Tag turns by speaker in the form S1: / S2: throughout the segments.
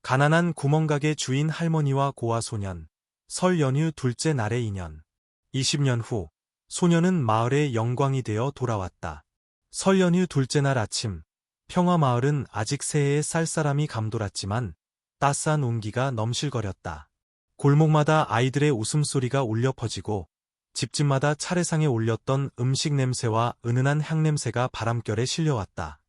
S1: 가난한 구멍가게 주인 할머니와 고아 소년, 설 연휴 둘째 날의 인연. 20년 후, 소년은 마을의 영광이 되어 돌아왔다. 설 연휴 둘째 날 아침, 평화마을은 아직 새해의 쌀쌀함이 감돌았지만 따스한 온기가 넘실거렸다. 골목마다 아이들의 웃음소리가 울려 퍼지고 집집마다 차례상에 올렸던 음식 냄새와 은은한 향냄새가 바람결에 실려왔다.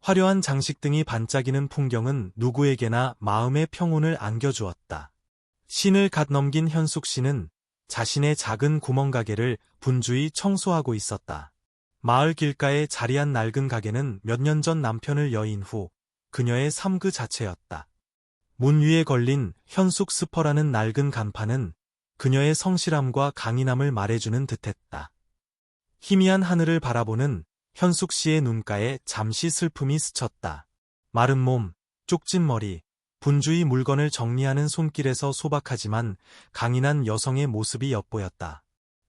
S1: 화려한 장식 등이 반짝이는 풍경은 누구에게나 마음의 평온을 안겨주었다. 신을 갓 넘긴 현숙 씨는 자신의 작은 구멍가게를 분주히 청소하고 있었다. 마을 길가에 자리한 낡은 가게는 몇 년 전 남편을 여인 후 그녀의 삶 그 자체였다. 문 위에 걸린 현숙 스퍼라는 낡은 간판은 그녀의 성실함과 강인함을 말해주는 듯했다. 희미한 하늘을 바라보는 현숙 씨의 눈가에 잠시 슬픔이 스쳤다. 마른 몸, 쪽진 머리, 분주히 물건을 정리하는 손길에서 소박하지만 강인한 여성의 모습이 엿보였다.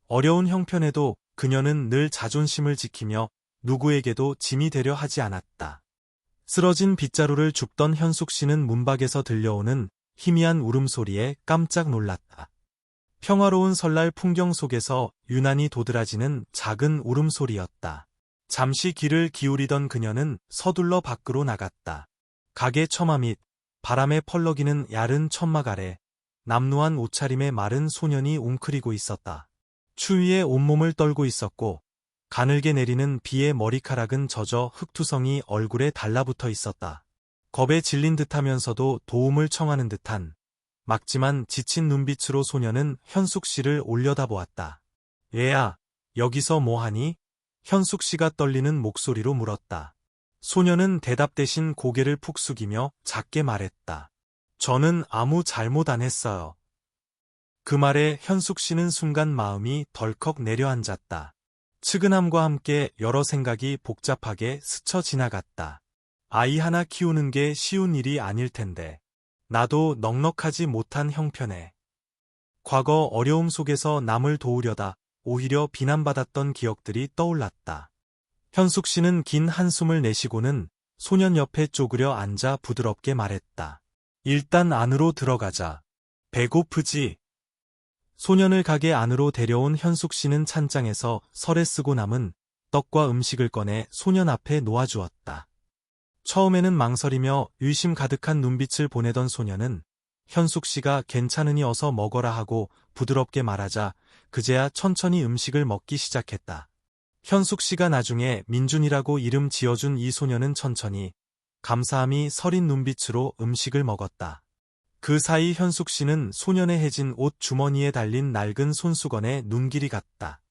S1: 어려운 형편에도 그녀는 늘 자존심을 지키며 누구에게도 짐이 되려 하지 않았다. 쓰러진 빗자루를 줍던 현숙 씨는 문밖에서 들려오는 희미한 울음소리에 깜짝 놀랐다. 평화로운 설날 풍경 속에서 유난히 도드라지는 작은 울음소리였다. 잠시 귀를 기울이던 그녀는 서둘러 밖으로 나갔다. 가게 처마 밑 바람에 펄럭이는 야른 천막 아래 남루한 옷차림의 마른 소년이 웅크리고 있었다. 추위에 온몸을 떨고 있었고 가늘게 내리는 비에 머리카락은 젖어 흙투성이 얼굴에 달라붙어 있었다. 겁에 질린 듯하면서도 도움을 청하는 듯한 막지만 지친 눈빛으로 소년은 현숙 씨를 올려다보았다. 얘야, 여기서 뭐하니? 현숙 씨가 떨리는 목소리로 물었다. 소년은 대답 대신 고개를 푹 숙이며 작게 말했다. 저는 아무 잘못 안 했어요. 그 말에 현숙 씨는 순간 마음이 덜컥 내려앉았다. 측은함과 함께 여러 생각이 복잡하게 스쳐 지나갔다. 아이 하나 키우는 게 쉬운 일이 아닐 텐데. 나도 넉넉하지 못한 형편에. 과거 어려움 속에서 남을 도우려다 오히려 비난받았던 기억들이 떠올랐다. 현숙 씨는 긴 한숨을 내쉬고는 소년 옆에 쪼그려 앉아 부드럽게 말했다. 일단 안으로 들어가자. 배고프지? 소년을 가게 안으로 데려온 현숙 씨는 찬장에서 설에 쓰고 남은 떡과 음식을 꺼내 소년 앞에 놓아주었다. 처음에는 망설이며 의심 가득한 눈빛을 보내던 소년은 현숙 씨가 괜찮으니 어서 먹어라 하고 부드럽게 말하자 그제야 천천히 음식을 먹기 시작했다. 현숙 씨가 나중에 민준이라고 이름 지어준 이 소년은 천천히 감사함이 서린 눈빛으로 음식을 먹었다. 그 사이 현숙 씨는 소년의 해진 옷 주머니에 달린 낡은 손수건에 눈길이 갔다.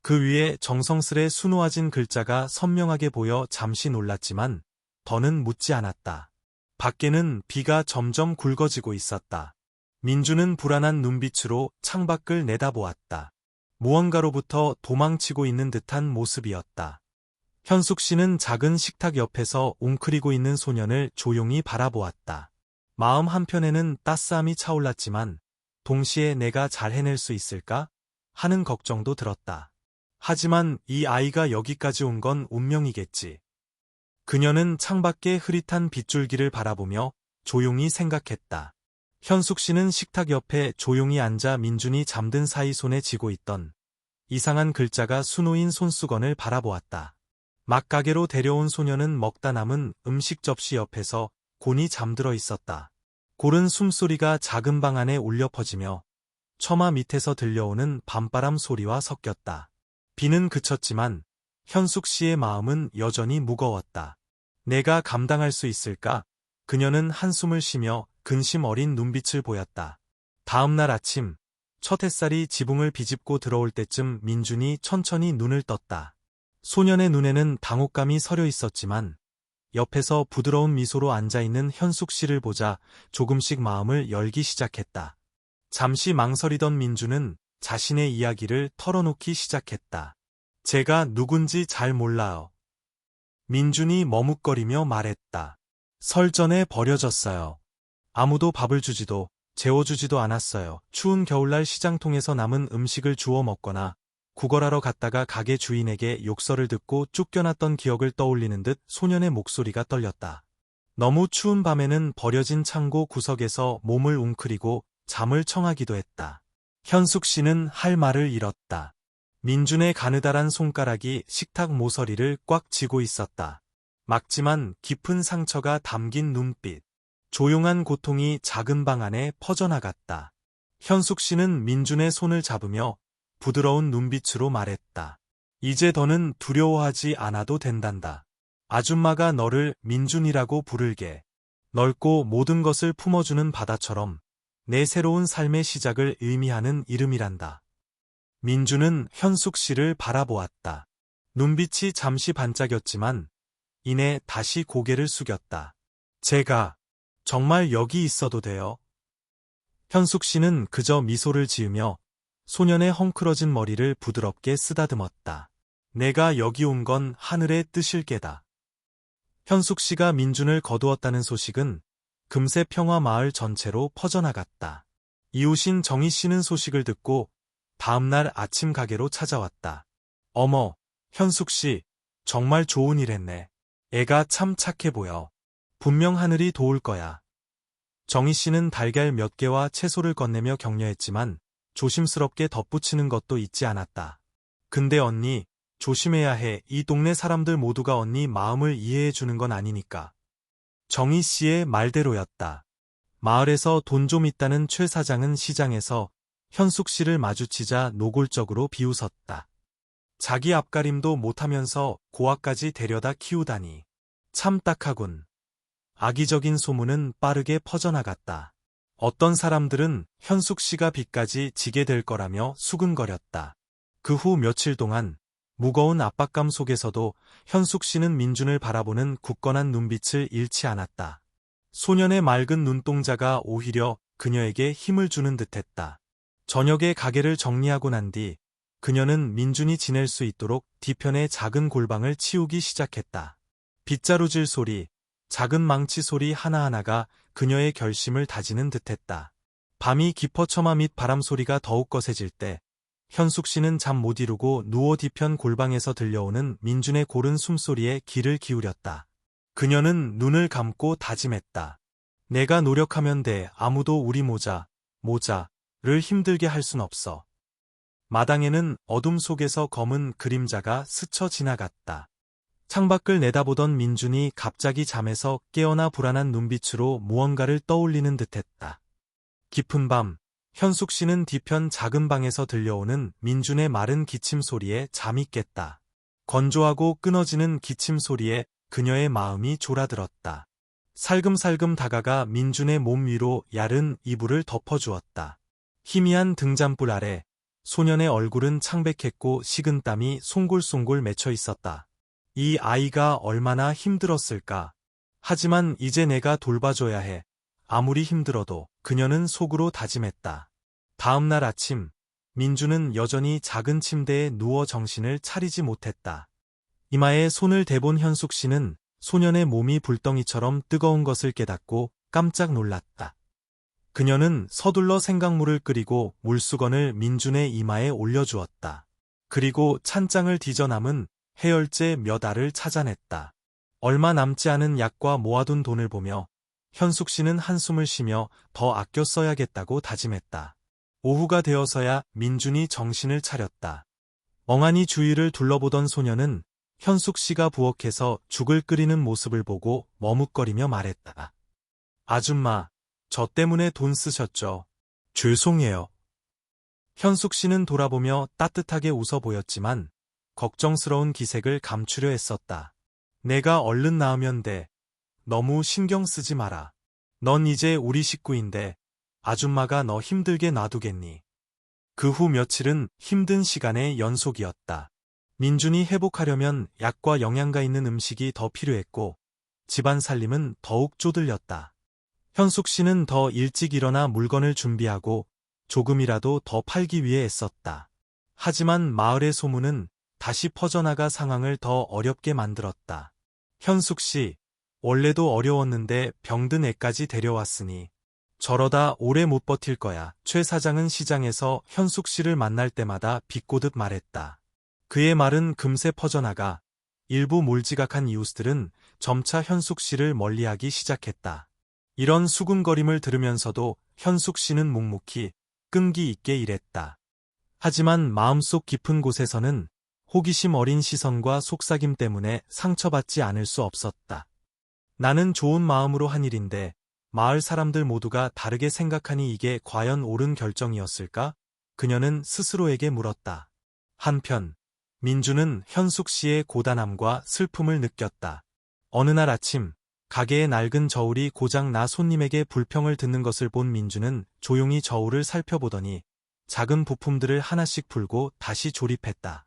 S1: 그 위에 정성스레 수놓아진 글자가 선명하게 보여 잠시 놀랐지만 더는 묻지 않았다. 밖에는 비가 점점 굵어지고 있었다. 민주는 불안한 눈빛으로 창밖을 내다보았다. 무언가로부터 도망치고 있는 듯한 모습이었다. 현숙 씨는 작은 식탁 옆에서 웅크리고 있는 소년을 조용히 바라보았다. 마음 한편에는 따스함이 차올랐지만 동시에 내가 잘 해낼 수 있을까? 하는 걱정도 들었다. 하지만 이 아이가 여기까지 온 건 운명이겠지. 그녀는 창밖의 흐릿한 빗줄기를 바라보며 조용히 생각했다. 현숙 씨는 식탁 옆에 조용히 앉아 민준이 잠든 사이 손에 쥐고 있던 이상한 글자가 수놓인 손수건을 바라보았다. 막가게로 데려온 소녀는 먹다 남은 음식 접시 옆에서 곤히 잠들어 있었다. 고른 숨소리가 작은 방 안에 울려 퍼지며 처마 밑에서 들려오는 밤바람 소리와 섞였다. 비는 그쳤지만 현숙 씨의 마음은 여전히 무거웠다. 내가 감당할 수 있을까? 그녀는 한숨을 쉬며 근심 어린 눈빛을 보였다. 다음 날 아침, 첫 햇살이 지붕을 비집고 들어올 때쯤 민준이 천천히 눈을 떴다. 소년의 눈에는 당혹감이 서려 있었지만 옆에서 부드러운 미소로 앉아있는 현숙 씨를 보자 조금씩 마음을 열기 시작했다. 잠시 망설이던 민준은 자신의 이야기를 털어놓기 시작했다. 제가 누군지 잘 몰라요. 민준이 머뭇거리며 말했다. 설 전에 버려졌어요. 아무도 밥을 주지도 재워주지도 않았어요. 추운 겨울날 시장통에서 남은 음식을 주워 먹거나 구걸하러 갔다가 가게 주인에게 욕설을 듣고 쫓겨났던 기억을 떠올리는 듯 소년의 목소리가 떨렸다. 너무 추운 밤에는 버려진 창고 구석에서 몸을 웅크리고 잠을 청하기도 했다. 현숙 씨는 할 말을 잃었다. 민준의 가느다란 손가락이 식탁 모서리를 꽉 쥐고 있었다. 막지만 깊은 상처가 담긴 눈빛. 조용한 고통이 작은 방 안에 퍼져나갔다. 현숙 씨는 민준의 손을 잡으며 부드러운 눈빛으로 말했다. 이제 더는 두려워하지 않아도 된단다. 아줌마가 너를 민준이라고 부를게. 넓고 모든 것을 품어주는 바다처럼 내 새로운 삶의 시작을 의미하는 이름이란다. 민준은 현숙 씨를 바라보았다. 눈빛이 잠시 반짝였지만 이내 다시 고개를 숙였다. 제가 정말 여기 있어도 돼요? 현숙 씨는 그저 미소를 지으며 소년의 헝클어진 머리를 부드럽게 쓰다듬었다. 내가 여기 온 건 하늘의 뜻일 게다. 현숙 씨가 민준을 거두었다는 소식은 금세 평화 마을 전체로 퍼져나갔다. 이웃인 정희 씨는 소식을 듣고 다음날 아침 가게로 찾아왔다. 어머, 현숙 씨, 정말 좋은 일 했네. 애가 참 착해 보여. 분명 하늘이 도울 거야. 정희 씨는 달걀 몇 개와 채소를 건네며 격려했지만 조심스럽게 덧붙이는 것도 잊지 않았다. 근데 언니, 조심해야 해. 이 동네 사람들 모두가 언니 마음을 이해해 주는 건 아니니까. 정희 씨의 말대로였다. 마을에서 돈 좀 있다는 최 사장은 시장에서 현숙 씨를 마주치자 노골적으로 비웃었다. 자기 앞가림도 못하면서 고아까지 데려다 키우다니. 참 딱하군. 악의적인 소문은 빠르게 퍼져나갔다. 어떤 사람들은 현숙 씨가 빚까지 지게 될 거라며 수근거렸다. 그 후 며칠 동안 무거운 압박감 속에서도 현숙 씨는 민준을 바라보는 굳건한 눈빛을 잃지 않았다. 소년의 맑은 눈동자가 오히려 그녀에게 힘을 주는 듯했다. 저녁에 가게를 정리하고 난 뒤 그녀는 민준이 지낼 수 있도록 뒤편의 작은 골방을 치우기 시작했다. 빗자루질 소리, 작은 망치 소리 하나하나가 그녀의 결심을 다지는 듯했다. 밤이 깊어 처마 밑 바람 소리가 더욱 거세질 때 현숙 씨는 잠 못 이루고 누워 뒤편 골방에서 들려오는 민준의 고른 숨소리에 귀를 기울였다. 그녀는 눈을 감고 다짐했다. 내가 노력하면 돼. 아무도 우리 모자를 힘들게 할 순 없어. 마당에는 어둠 속에서 검은 그림자가 스쳐 지나갔다. 창밖을 내다보던 민준이 갑자기 잠에서 깨어나 불안한 눈빛으로 무언가를 떠올리는 듯했다. 깊은 밤, 현숙 씨는 뒤편 작은 방에서 들려오는 민준의 마른 기침 소리에 잠이 깼다. 건조하고 끊어지는 기침 소리에 그녀의 마음이 졸아들었다. 살금살금 다가가 민준의 몸 위로 야른 이불을 덮어주었다. 희미한 등잔불 아래 소년의 얼굴은 창백했고 식은땀이 송골송골 맺혀 있었다. 이 아이가 얼마나 힘들었을까. 하지만 이제 내가 돌봐줘야 해. 아무리 힘들어도. 그녀는 속으로 다짐했다. 다음 날 아침, 민준은 여전히 작은 침대에 누워 정신을 차리지 못했다. 이마에 손을 대본 현숙 씨는 소년의 몸이 불덩이처럼 뜨거운 것을 깨닫고 깜짝 놀랐다. 그녀는 서둘러 생강물을 끓이고 물수건을 민준의 이마에 올려주었다. 그리고 찬장을 뒤져 남은 해열제 몇 알을 찾아냈다. 얼마 남지 않은 약과 모아둔 돈을 보며 현숙 씨는 한숨을 쉬며 더 아껴 써야겠다고 다짐했다. 오후가 되어서야 민준이 정신을 차렸다. 멍하니 주위를 둘러보던 소녀는 현숙 씨가 부엌에서 죽을 끓이는 모습을 보고 머뭇거리며 말했다. 아줌마, 저 때문에 돈 쓰셨죠? 죄송해요. 현숙 씨는 돌아보며 따뜻하게 웃어 보였지만 걱정스러운 기색을 감추려 했었다. 내가 얼른 나으면 돼. 너무 신경 쓰지 마라. 넌 이제 우리 식구인데 아줌마가 너 힘들게 놔두겠니? 그 후 며칠은 힘든 시간의 연속이었다. 민준이 회복하려면 약과 영양가 있는 음식이 더 필요했고 집안 살림은 더욱 쪼들렸다. 현숙 씨는 더 일찍 일어나 물건을 준비하고 조금이라도 더 팔기 위해 애썼다. 하지만 마을의 소문은 다시 퍼져나가 상황을 더 어렵게 만들었다. 현숙 씨, 원래도 어려웠는데 병든 애까지 데려왔으니 저러다 오래 못 버틸 거야. 최 사장은 시장에서 현숙 씨를 만날 때마다 비꼬듯 말했다. 그의 말은 금세 퍼져나가 일부 몰지각한 이웃들은 점차 현숙 씨를 멀리하기 시작했다. 이런 수군거림을 들으면서도 현숙 씨는 묵묵히 끈기 있게 일했다. 하지만 마음속 깊은 곳에서는 호기심 어린 시선과 속삭임 때문에 상처받지 않을 수 없었다. 나는 좋은 마음으로 한 일인데 마을 사람들 모두가 다르게 생각하니 이게 과연 옳은 결정이었을까? 그녀는 스스로에게 물었다. 한편 민주는 현숙 씨의 고단함과 슬픔을 느꼈다. 어느 날 아침 가게의 낡은 저울이 고장 나 손님에게 불평을 듣는 것을 본 민주는 조용히 저울을 살펴보더니 작은 부품들을 하나씩 풀고 다시 조립했다.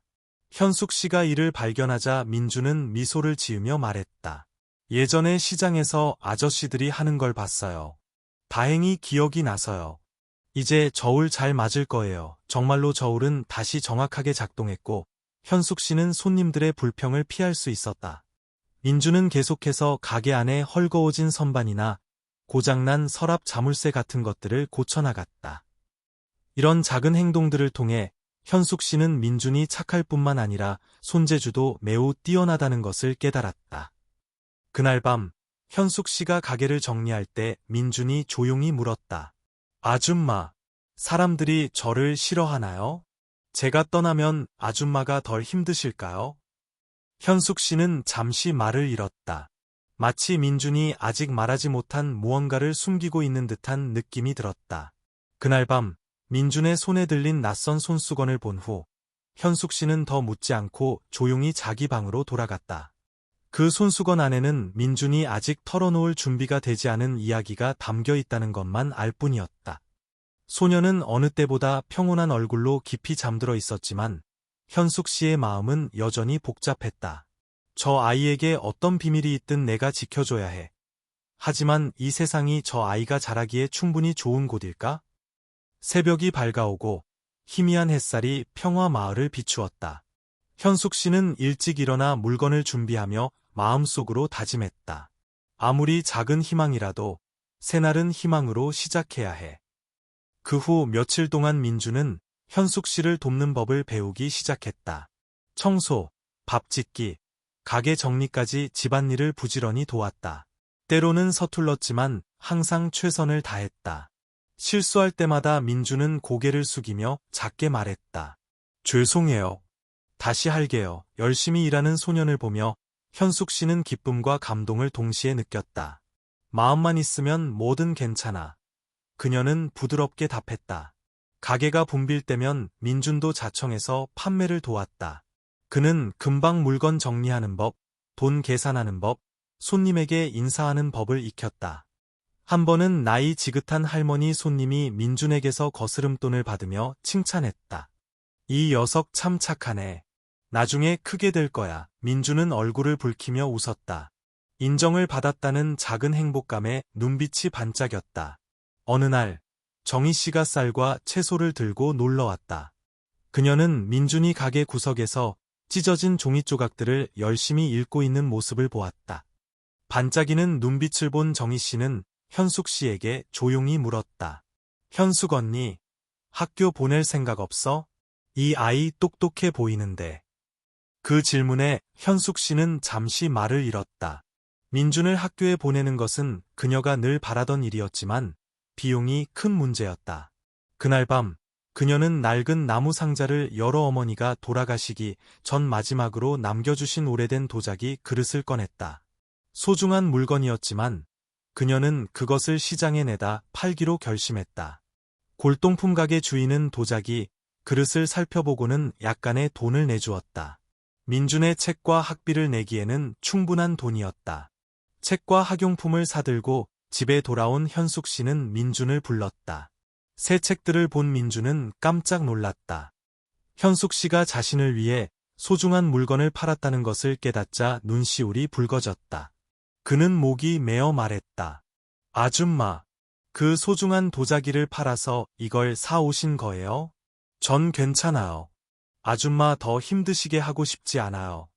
S1: 현숙 씨가 이를 발견하자 민주는 미소를 지으며 말했다. 예전에 시장에서 아저씨들이 하는 걸 봤어요. 다행히 기억이 나서요. 이제 저울 잘 맞을 거예요. 정말로 저울은 다시 정확하게 작동했고 현숙 씨는 손님들의 불평을 피할 수 있었다. 민주는 계속해서 가게 안에 헐거워진 선반이나 고장난 서랍 자물쇠 같은 것들을 고쳐나갔다. 이런 작은 행동들을 통해 현숙 씨는 민준이 착할 뿐만 아니라 손재주도 매우 뛰어나다는 것을 깨달았다. 그날 밤 현숙 씨가 가게를 정리할 때 민준이 조용히 물었다. 아줌마, 사람들이 저를 싫어하나요? 제가 떠나면 아줌마가 덜 힘드실까요? 현숙 씨는 잠시 말을 잃었다. 마치 민준이 아직 말하지 못한 무언가를 숨기고 있는 듯한 느낌이 들었다. 그날 밤 민준의 손에 들린 낯선 손수건을 본 후 현숙 씨는 더 묻지 않고 조용히 자기 방으로 돌아갔다. 그 손수건 안에는 민준이 아직 털어놓을 준비가 되지 않은 이야기가 담겨 있다는 것만 알 뿐이었다. 소녀는 어느 때보다 평온한 얼굴로 깊이 잠들어 있었지만 현숙 씨의 마음은 여전히 복잡했다. 저 아이에게 어떤 비밀이 있든 내가 지켜줘야 해. 하지만 이 세상이 저 아이가 자라기에 충분히 좋은 곳일까? 새벽이 밝아오고 희미한 햇살이 평화 마을을 비추었다. 현숙 씨는 일찍 일어나 물건을 준비하며 마음속으로 다짐했다. 아무리 작은 희망이라도 새날은 희망으로 시작해야 해. 그 후 며칠 동안 민주는 현숙 씨를 돕는 법을 배우기 시작했다. 청소, 밥 짓기, 가게 정리까지 집안일을 부지런히 도왔다. 때로는 서툴렀지만 항상 최선을 다했다. 실수할 때마다 민주는 고개를 숙이며 작게 말했다. 죄송해요. 다시 할게요. 열심히 일하는 소년을 보며 현숙 씨는 기쁨과 감동을 동시에 느꼈다. 마음만 있으면 뭐든 괜찮아. 그녀는 부드럽게 답했다. 가게가 붐빌 때면 민준도 자청해서 판매를 도왔다. 그는 금방 물건 정리하는 법, 돈 계산하는 법, 손님에게 인사하는 법을 익혔다. 한 번은 나이 지긋한 할머니 손님이 민준에게서 거스름돈을 받으며 칭찬했다. 이 녀석 참 착하네. 나중에 크게 될 거야. 민준은 얼굴을 붉히며 웃었다. 인정을 받았다는 작은 행복감에 눈빛이 반짝였다. 어느 날 정희 씨가 쌀과 채소를 들고 놀러왔다. 그녀는 민준이 가게 구석에서 찢어진 종이 조각들을 열심히 읽고 있는 모습을 보았다. 반짝이는 눈빛을 본 정희 씨는 현숙 씨에게 조용히 물었다. 현숙 언니, 학교 보낼 생각 없어? 이 아이 똑똑해 보이는데. 그 질문에 현숙 씨는 잠시 말을 잃었다. 민준을 학교에 보내는 것은 그녀가 늘 바라던 일이었지만 비용이 큰 문제였다. 그날 밤 그녀는 낡은 나무 상자를 열어 어머니가 돌아가시기 전 마지막으로 남겨주신 오래된 도자기 그릇을 꺼냈다. 소중한 물건이었지만 그녀는 그것을 시장에 내다 팔기로 결심했다. 골동품 가게 주인은 도자기 그릇을 살펴보고는 약간의 돈을 내주었다. 민준의 책과 학비를 내기에는 충분한 돈이었다. 책과 학용품을 사들고 집에 돌아온 현숙 씨는 민준을 불렀다. 새 책들을 본 민준은 깜짝 놀랐다. 현숙 씨가 자신을 위해 소중한 물건을 팔았다는 것을 깨닫자 눈시울이 붉어졌다. 그는 목이 메어 말했다. 아줌마, 그 소중한 도자기를 팔아서 이걸 사오신 거예요? 전 괜찮아요. 아줌마 더 힘드시게 하고 싶지 않아요.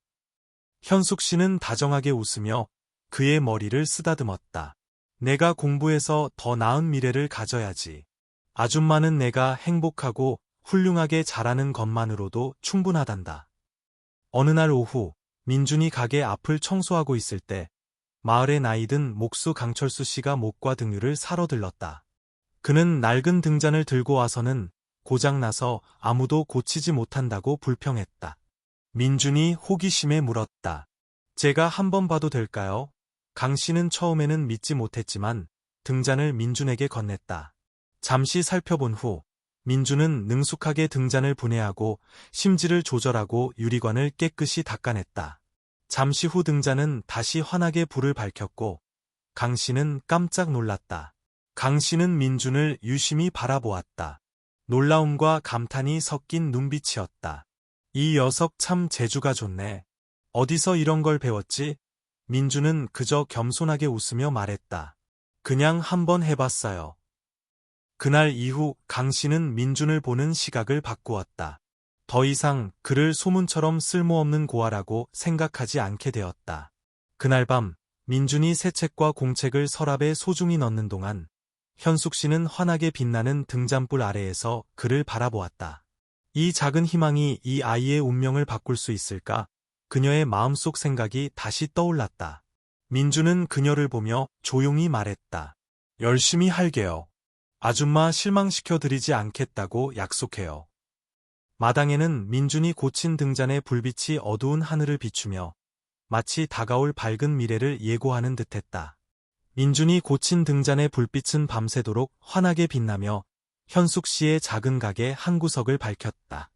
S1: 현숙 씨는 다정하게 웃으며 그의 머리를 쓰다듬었다. 내가 공부해서 더 나은 미래를 가져야지. 아줌마는 내가 행복하고 훌륭하게 자라는 것만으로도 충분하단다. 어느 날 오후 민준이 가게 앞을 청소하고 있을 때 마을의 나이든 목수 강철수 씨가 목과 등유를 사러 들렀다. 그는 낡은 등잔을 들고 와서는 고장나서 아무도 고치지 못한다고 불평했다. 민준이 호기심에 물었다. 제가 한번 봐도 될까요? 강 씨는 처음에는 믿지 못했지만 등잔을 민준에게 건넸다. 잠시 살펴본 후 민준은 능숙하게 등잔을 분해하고 심지를 조절하고 유리관을 깨끗이 닦아냈다. 잠시 후 등잔은 다시 환하게 불을 밝혔고 강 씨는 깜짝 놀랐다. 강 씨는 민준을 유심히 바라보았다. 놀라움과 감탄이 섞인 눈빛이었다. 이 녀석 참 재주가 좋네. 어디서 이런 걸 배웠지? 민준은 그저 겸손하게 웃으며 말했다. 그냥 한번 해봤어요. 그날 이후 강 씨는 민준을 보는 시각을 바꾸었다. 더 이상 그를 소문처럼 쓸모없는 고아라고 생각하지 않게 되었다. 그날 밤 민준이 새 책과 공책을 서랍에 소중히 넣는 동안 현숙 씨는 환하게 빛나는 등잔불 아래에서 그를 바라보았다. 이 작은 희망이 이 아이의 운명을 바꿀 수 있을까? 그녀의 마음속 생각이 다시 떠올랐다. 민준은 그녀를 보며 조용히 말했다. 열심히 할게요. 아줌마 실망시켜드리지 않겠다고 약속해요. 마당에는 민준이 고친 등잔의 불빛이 어두운 하늘을 비추며 마치 다가올 밝은 미래를 예고하는 듯했다. 민준이 고친 등잔의 불빛은 밤새도록 환하게 빛나며 현숙 씨의 작은 가게 한 구석을 밝혔다.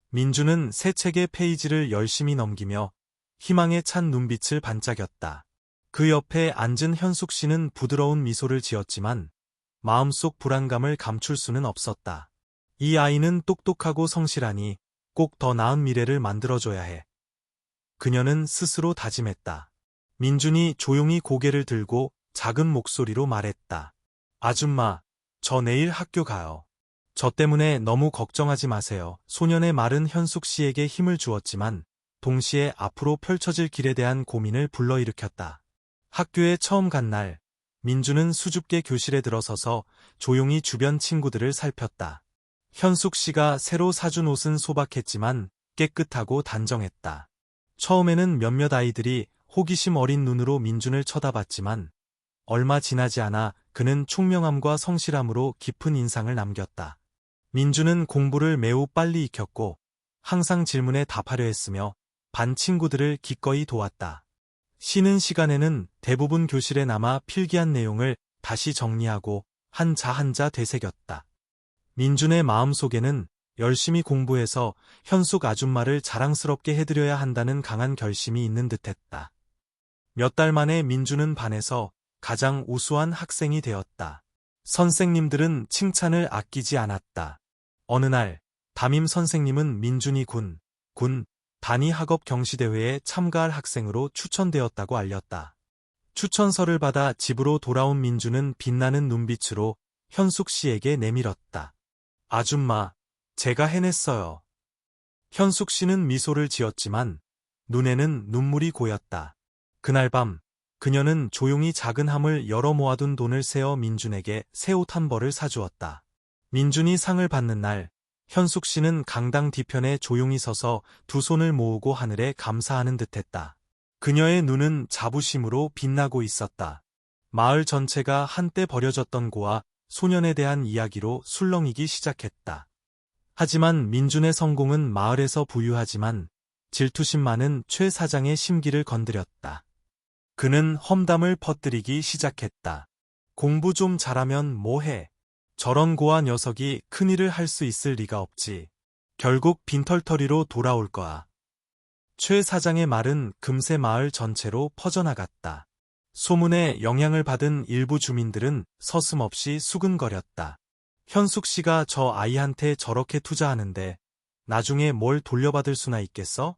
S1: 민준은 새 책의 페이지를 열심히 넘기며 희망에 찬 눈빛을 반짝였다. 그 옆에 앉은 현숙 씨는 부드러운 미소를 지었지만 마음속 불안감을 감출 수는 없었다. 이 아이는 똑똑하고 성실하니 꼭 더 나은 미래를 만들어줘야 해. 그녀는 스스로 다짐했다. 민준이 조용히 고개를 들고 작은 목소리로 말했다. 아줌마, 저 내일 학교 가요. 저 때문에 너무 걱정하지 마세요. 소년의 말은 현숙 씨에게 힘을 주었지만 동시에 앞으로 펼쳐질 길에 대한 고민을 불러일으켰다. 학교에 처음 간 날, 민준은 수줍게 교실에 들어서서 조용히 주변 친구들을 살폈다. 현숙 씨가 새로 사준 옷은 소박했지만 깨끗하고 단정했다. 처음에는 몇몇 아이들이 호기심 어린 눈으로 민준을 쳐다봤지만 얼마 지나지 않아 그는 총명함과 성실함으로 깊은 인상을 남겼다. 민준은 공부를 매우 빨리 익혔고 항상 질문에 답하려 했으며 반 친구들을 기꺼이 도왔다. 쉬는 시간에는 대부분 교실에 남아 필기한 내용을 다시 정리하고 한자 한자 되새겼다. 민준의 마음속에는 열심히 공부해서 현숙 아줌마를 자랑스럽게 해드려야 한다는 강한 결심이 있는 듯했다. 몇 달 만에 민준은 반에서 가장 우수한 학생이 되었다. 선생님들은 칭찬을 아끼지 않았다. 어느 날 담임 선생님은 민준이 군 단위 학업 경시대회에 참가할 학생으로 추천되었다고 알렸다. 추천서를 받아 집으로 돌아온 민준은 빛나는 눈빛으로 현숙 씨에게 내밀었다. 아줌마, 제가 해냈어요. 현숙 씨는 미소를 지었지만 눈에는 눈물이 고였다. 그날 밤 그녀는 조용히 작은 함을 열어 모아둔 돈을 세어 민준에게 새 옷 한 벌을 사주었다. 민준이 상을 받는 날 현숙 씨는 강당 뒤편에 조용히 서서 두 손을 모으고 하늘에 감사하는 듯했다. 그녀의 눈은 자부심으로 빛나고 있었다. 마을 전체가 한때 버려졌던 고아 소년에 대한 이야기로 술렁이기 시작했다. 하지만 민준의 성공은 마을에서 부유하지만 질투심 많은 최 사장의 심기를 건드렸다. 그는 험담을 퍼뜨리기 시작했다. 공부 좀 잘하면 뭐해? 저런 고아 녀석이 큰일을 할 수 있을 리가 없지. 결국 빈털터리로 돌아올 거야. 최 사장의 말은 금세 마을 전체로 퍼져나갔다. 소문에 영향을 받은 일부 주민들은 서슴없이 수근거렸다. 현숙 씨가 저 아이한테 저렇게 투자하는데 나중에 뭘 돌려받을 수나 있겠어?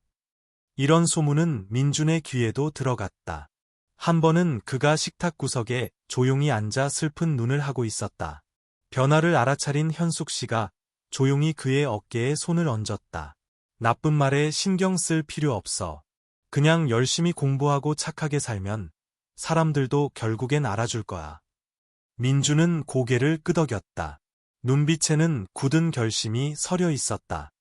S1: 이런 소문은 민준의 귀에도 들어갔다. 한 번은 그가 식탁 구석에 조용히 앉아 슬픈 눈을 하고 있었다. 변화를 알아차린 현숙 씨가 조용히 그의 어깨에 손을 얹었다. 나쁜 말에 신경 쓸 필요 없어. 그냥 열심히 공부하고 착하게 살면 사람들도 결국엔 알아줄 거야. 민준은 고개를 끄덕였다. 눈빛에는 굳은 결심이 서려 있었다.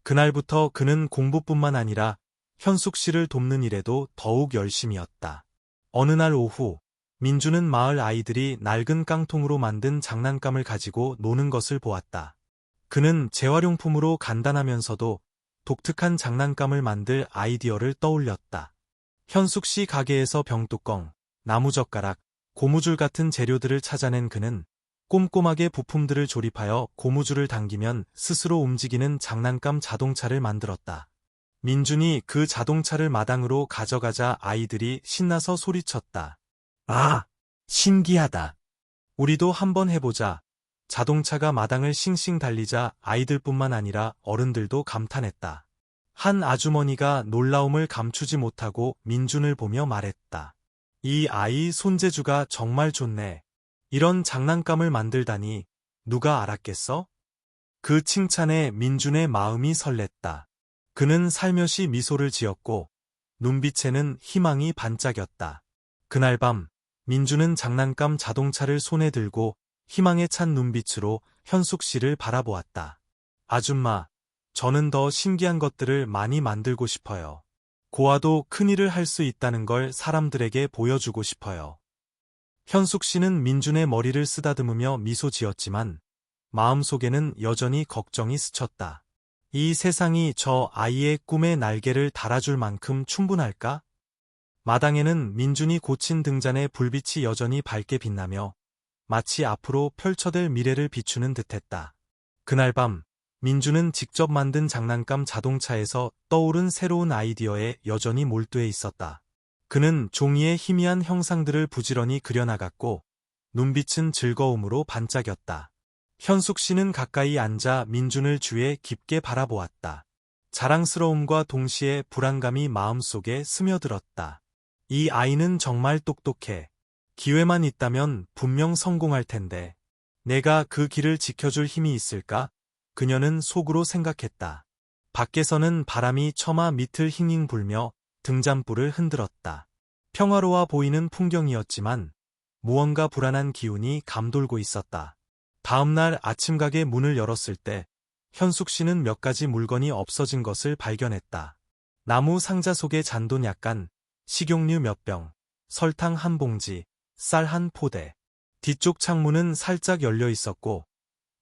S1: 그날부터 그는 공부뿐만 아니라 현숙 씨를 돕는 일에도 더욱 열심이었다. 어느 날 오후, 민주는 마을 아이들이 낡은 깡통으로 만든 장난감을 가지고 노는 것을 보았다. 그는 재활용품으로 간단하면서도 독특한 장난감을 만들 아이디어를 떠올렸다. 현숙 씨 가게에서 병뚜껑, 나무젓가락, 고무줄 같은 재료들을 찾아낸 그는 꼼꼼하게 부품들을 조립하여 고무줄을 당기면 스스로 움직이는 장난감 자동차를 만들었다. 민준이 그 자동차를 마당으로 가져가자 아이들이 신나서 소리쳤다. 아, 신기하다. 우리도 한번 해보자. 자동차가 마당을 싱싱 달리자 아이들뿐만 아니라 어른들도 감탄했다. 한 아주머니가 놀라움을 감추지 못하고 민준을 보며 말했다. 이 아이 손재주가 정말 좋네. 이런 장난감을 만들다니 누가 알았겠어? 그 칭찬에 민준의 마음이 설렜다. 그는 살며시 미소를 지었고 눈빛에는 희망이 반짝였다. 그날 밤 민준은 장난감 자동차를 손에 들고 희망에 찬 눈빛으로 현숙 씨를 바라보았다. 아줌마, 저는 더 신기한 것들을 많이 만들고 싶어요. 고아도 큰일을 할 수 있다는 걸 사람들에게 보여주고 싶어요. 현숙 씨는 민준의 머리를 쓰다듬으며 미소 지었지만 마음속에는 여전히 걱정이 스쳤다. 이 세상이 저 아이의 꿈에 날개를 달아줄 만큼 충분할까? 마당에는 민준이 고친 등잔의 불빛이 여전히 밝게 빛나며 마치 앞으로 펼쳐댈 미래를 비추는 듯했다. 그날 밤 민준은 직접 만든 장난감 자동차에서 떠오른 새로운 아이디어에 여전히 몰두해 있었다. 그는 종이에 희미한 형상들을 부지런히 그려나갔고 눈빛은 즐거움으로 반짝였다. 현숙 씨는 가까이 앉아 민준을 주위에 깊게 바라보았다. 자랑스러움과 동시에 불안감이 마음속에 스며들었다. 이 아이는 정말 똑똑해. 기회만 있다면 분명 성공할 텐데. 내가 그 길을 지켜줄 힘이 있을까? 그녀는 속으로 생각했다. 밖에서는 바람이 처마 밑을 힝힝 불며 등잔불을 흔들었다. 평화로워 보이는 풍경이었지만 무언가 불안한 기운이 감돌고 있었다. 다음날 아침 가게 문을 열었을 때 현숙 씨는 몇 가지 물건이 없어진 것을 발견했다. 나무 상자 속에 잔돈 약간, 식용유 몇 병, 설탕 한 봉지, 쌀 한 포대. 뒤쪽 창문은 살짝 열려 있었고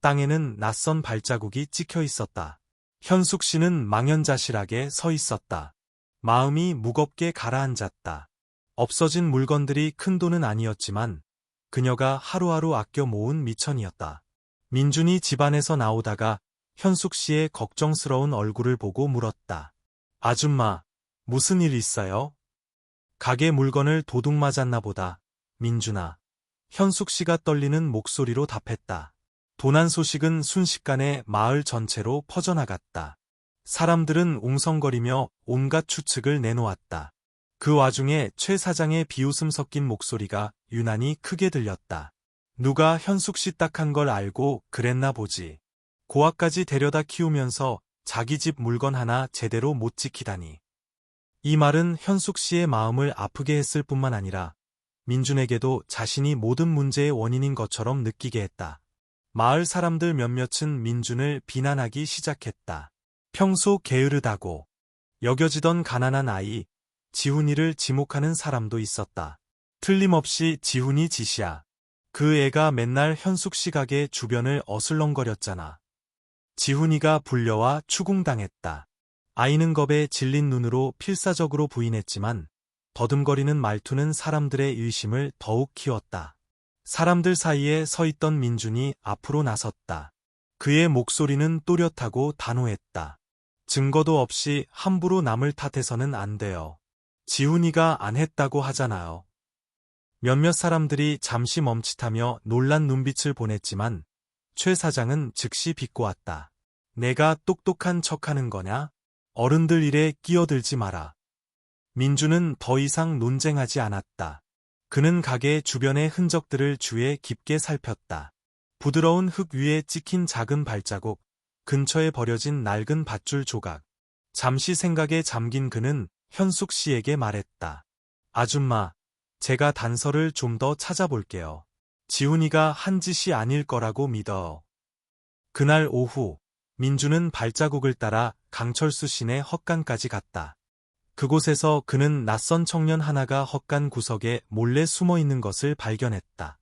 S1: 땅에는 낯선 발자국이 찍혀 있었다. 현숙 씨는 망연자실하게 서 있었다. 마음이 무겁게 가라앉았다. 없어진 물건들이 큰 돈은 아니었지만 그녀가 하루하루 아껴 모은 미천이었다. 민준이 집안에서 나오다가 현숙 씨의 걱정스러운 얼굴을 보고 물었다. 아줌마, 무슨 일 있어요? 가게 물건을 도둑 맞았나 보다. 민준아. 현숙 씨가 떨리는 목소리로 답했다. 도난 소식은 순식간에 마을 전체로 퍼져나갔다. 사람들은 웅성거리며 온갖 추측을 내놓았다. 그 와중에 최 사장의 비웃음 섞인 목소리가 유난히 크게 들렸다. 누가 현숙 씨 딱한 걸 알고 그랬나 보지. 고아까지 데려다 키우면서 자기 집 물건 하나 제대로 못 지키다니. 이 말은 현숙 씨의 마음을 아프게 했을 뿐만 아니라 민준에게도 자신이 모든 문제의 원인인 것처럼 느끼게 했다. 마을 사람들 몇몇은 민준을 비난하기 시작했다. 평소 게으르다고 여겨지던 가난한 아이, 지훈이를 지목하는 사람도 있었다. 틀림없이 지훈이 짓이야. 그 애가 맨날 현숙 씨 가게 주변을 어슬렁거렸잖아. 지훈이가 불려와 추궁당했다. 아이는 겁에 질린 눈으로 필사적으로 부인했지만 더듬거리는 말투는 사람들의 의심을 더욱 키웠다. 사람들 사이에 서 있던 민준이 앞으로 나섰다. 그의 목소리는 또렷하고 단호했다. 증거도 없이 함부로 남을 탓해서는 안 돼요. 지훈이가 안 했다고 하잖아요. 몇몇 사람들이 잠시 멈칫하며 놀란 눈빛을 보냈지만 최 사장은 즉시 비꼬았다. 내가 똑똑한 척하는 거냐? 어른들 일에 끼어들지 마라. 민준은 더 이상 논쟁하지 않았다. 그는 가게 주변의 흔적들을 주위에 깊게 살폈다. 부드러운 흙 위에 찍힌 작은 발자국, 근처에 버려진 낡은 밧줄 조각. 잠시 생각에 잠긴 그는 현숙 씨에게 말했다. 아줌마, 제가 단서를 좀 더 찾아볼게요. 지훈이가 한 짓이 아닐 거라고 믿어. 그날 오후, 민준은 발자국을 따라 강철수 씨네 헛간까지 갔다. 그곳에서 그는 낯선 청년 하나가 헛간 구석에 몰래 숨어 있는 것을 발견했다.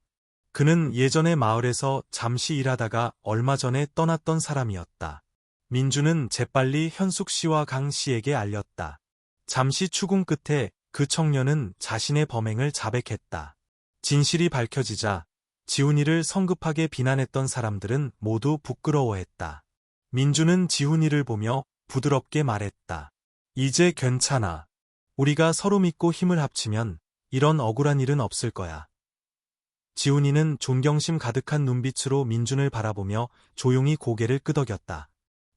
S1: 그는 예전에 마을에서 잠시 일하다가 얼마 전에 떠났던 사람이었다. 민주는 재빨리 현숙 씨와 강 씨에게 알렸다. 잠시 추궁 끝에 그 청년은 자신의 범행을 자백했다. 진실이 밝혀지자 지훈이를 성급하게 비난했던 사람들은 모두 부끄러워했다. 민주는 지훈이를 보며 부드럽게 말했다. 이제 괜찮아. 우리가 서로 믿고 힘을 합치면 이런 억울한 일은 없을 거야. 지훈이는 존경심 가득한 눈빛으로 민준을 바라보며 조용히 고개를 끄덕였다.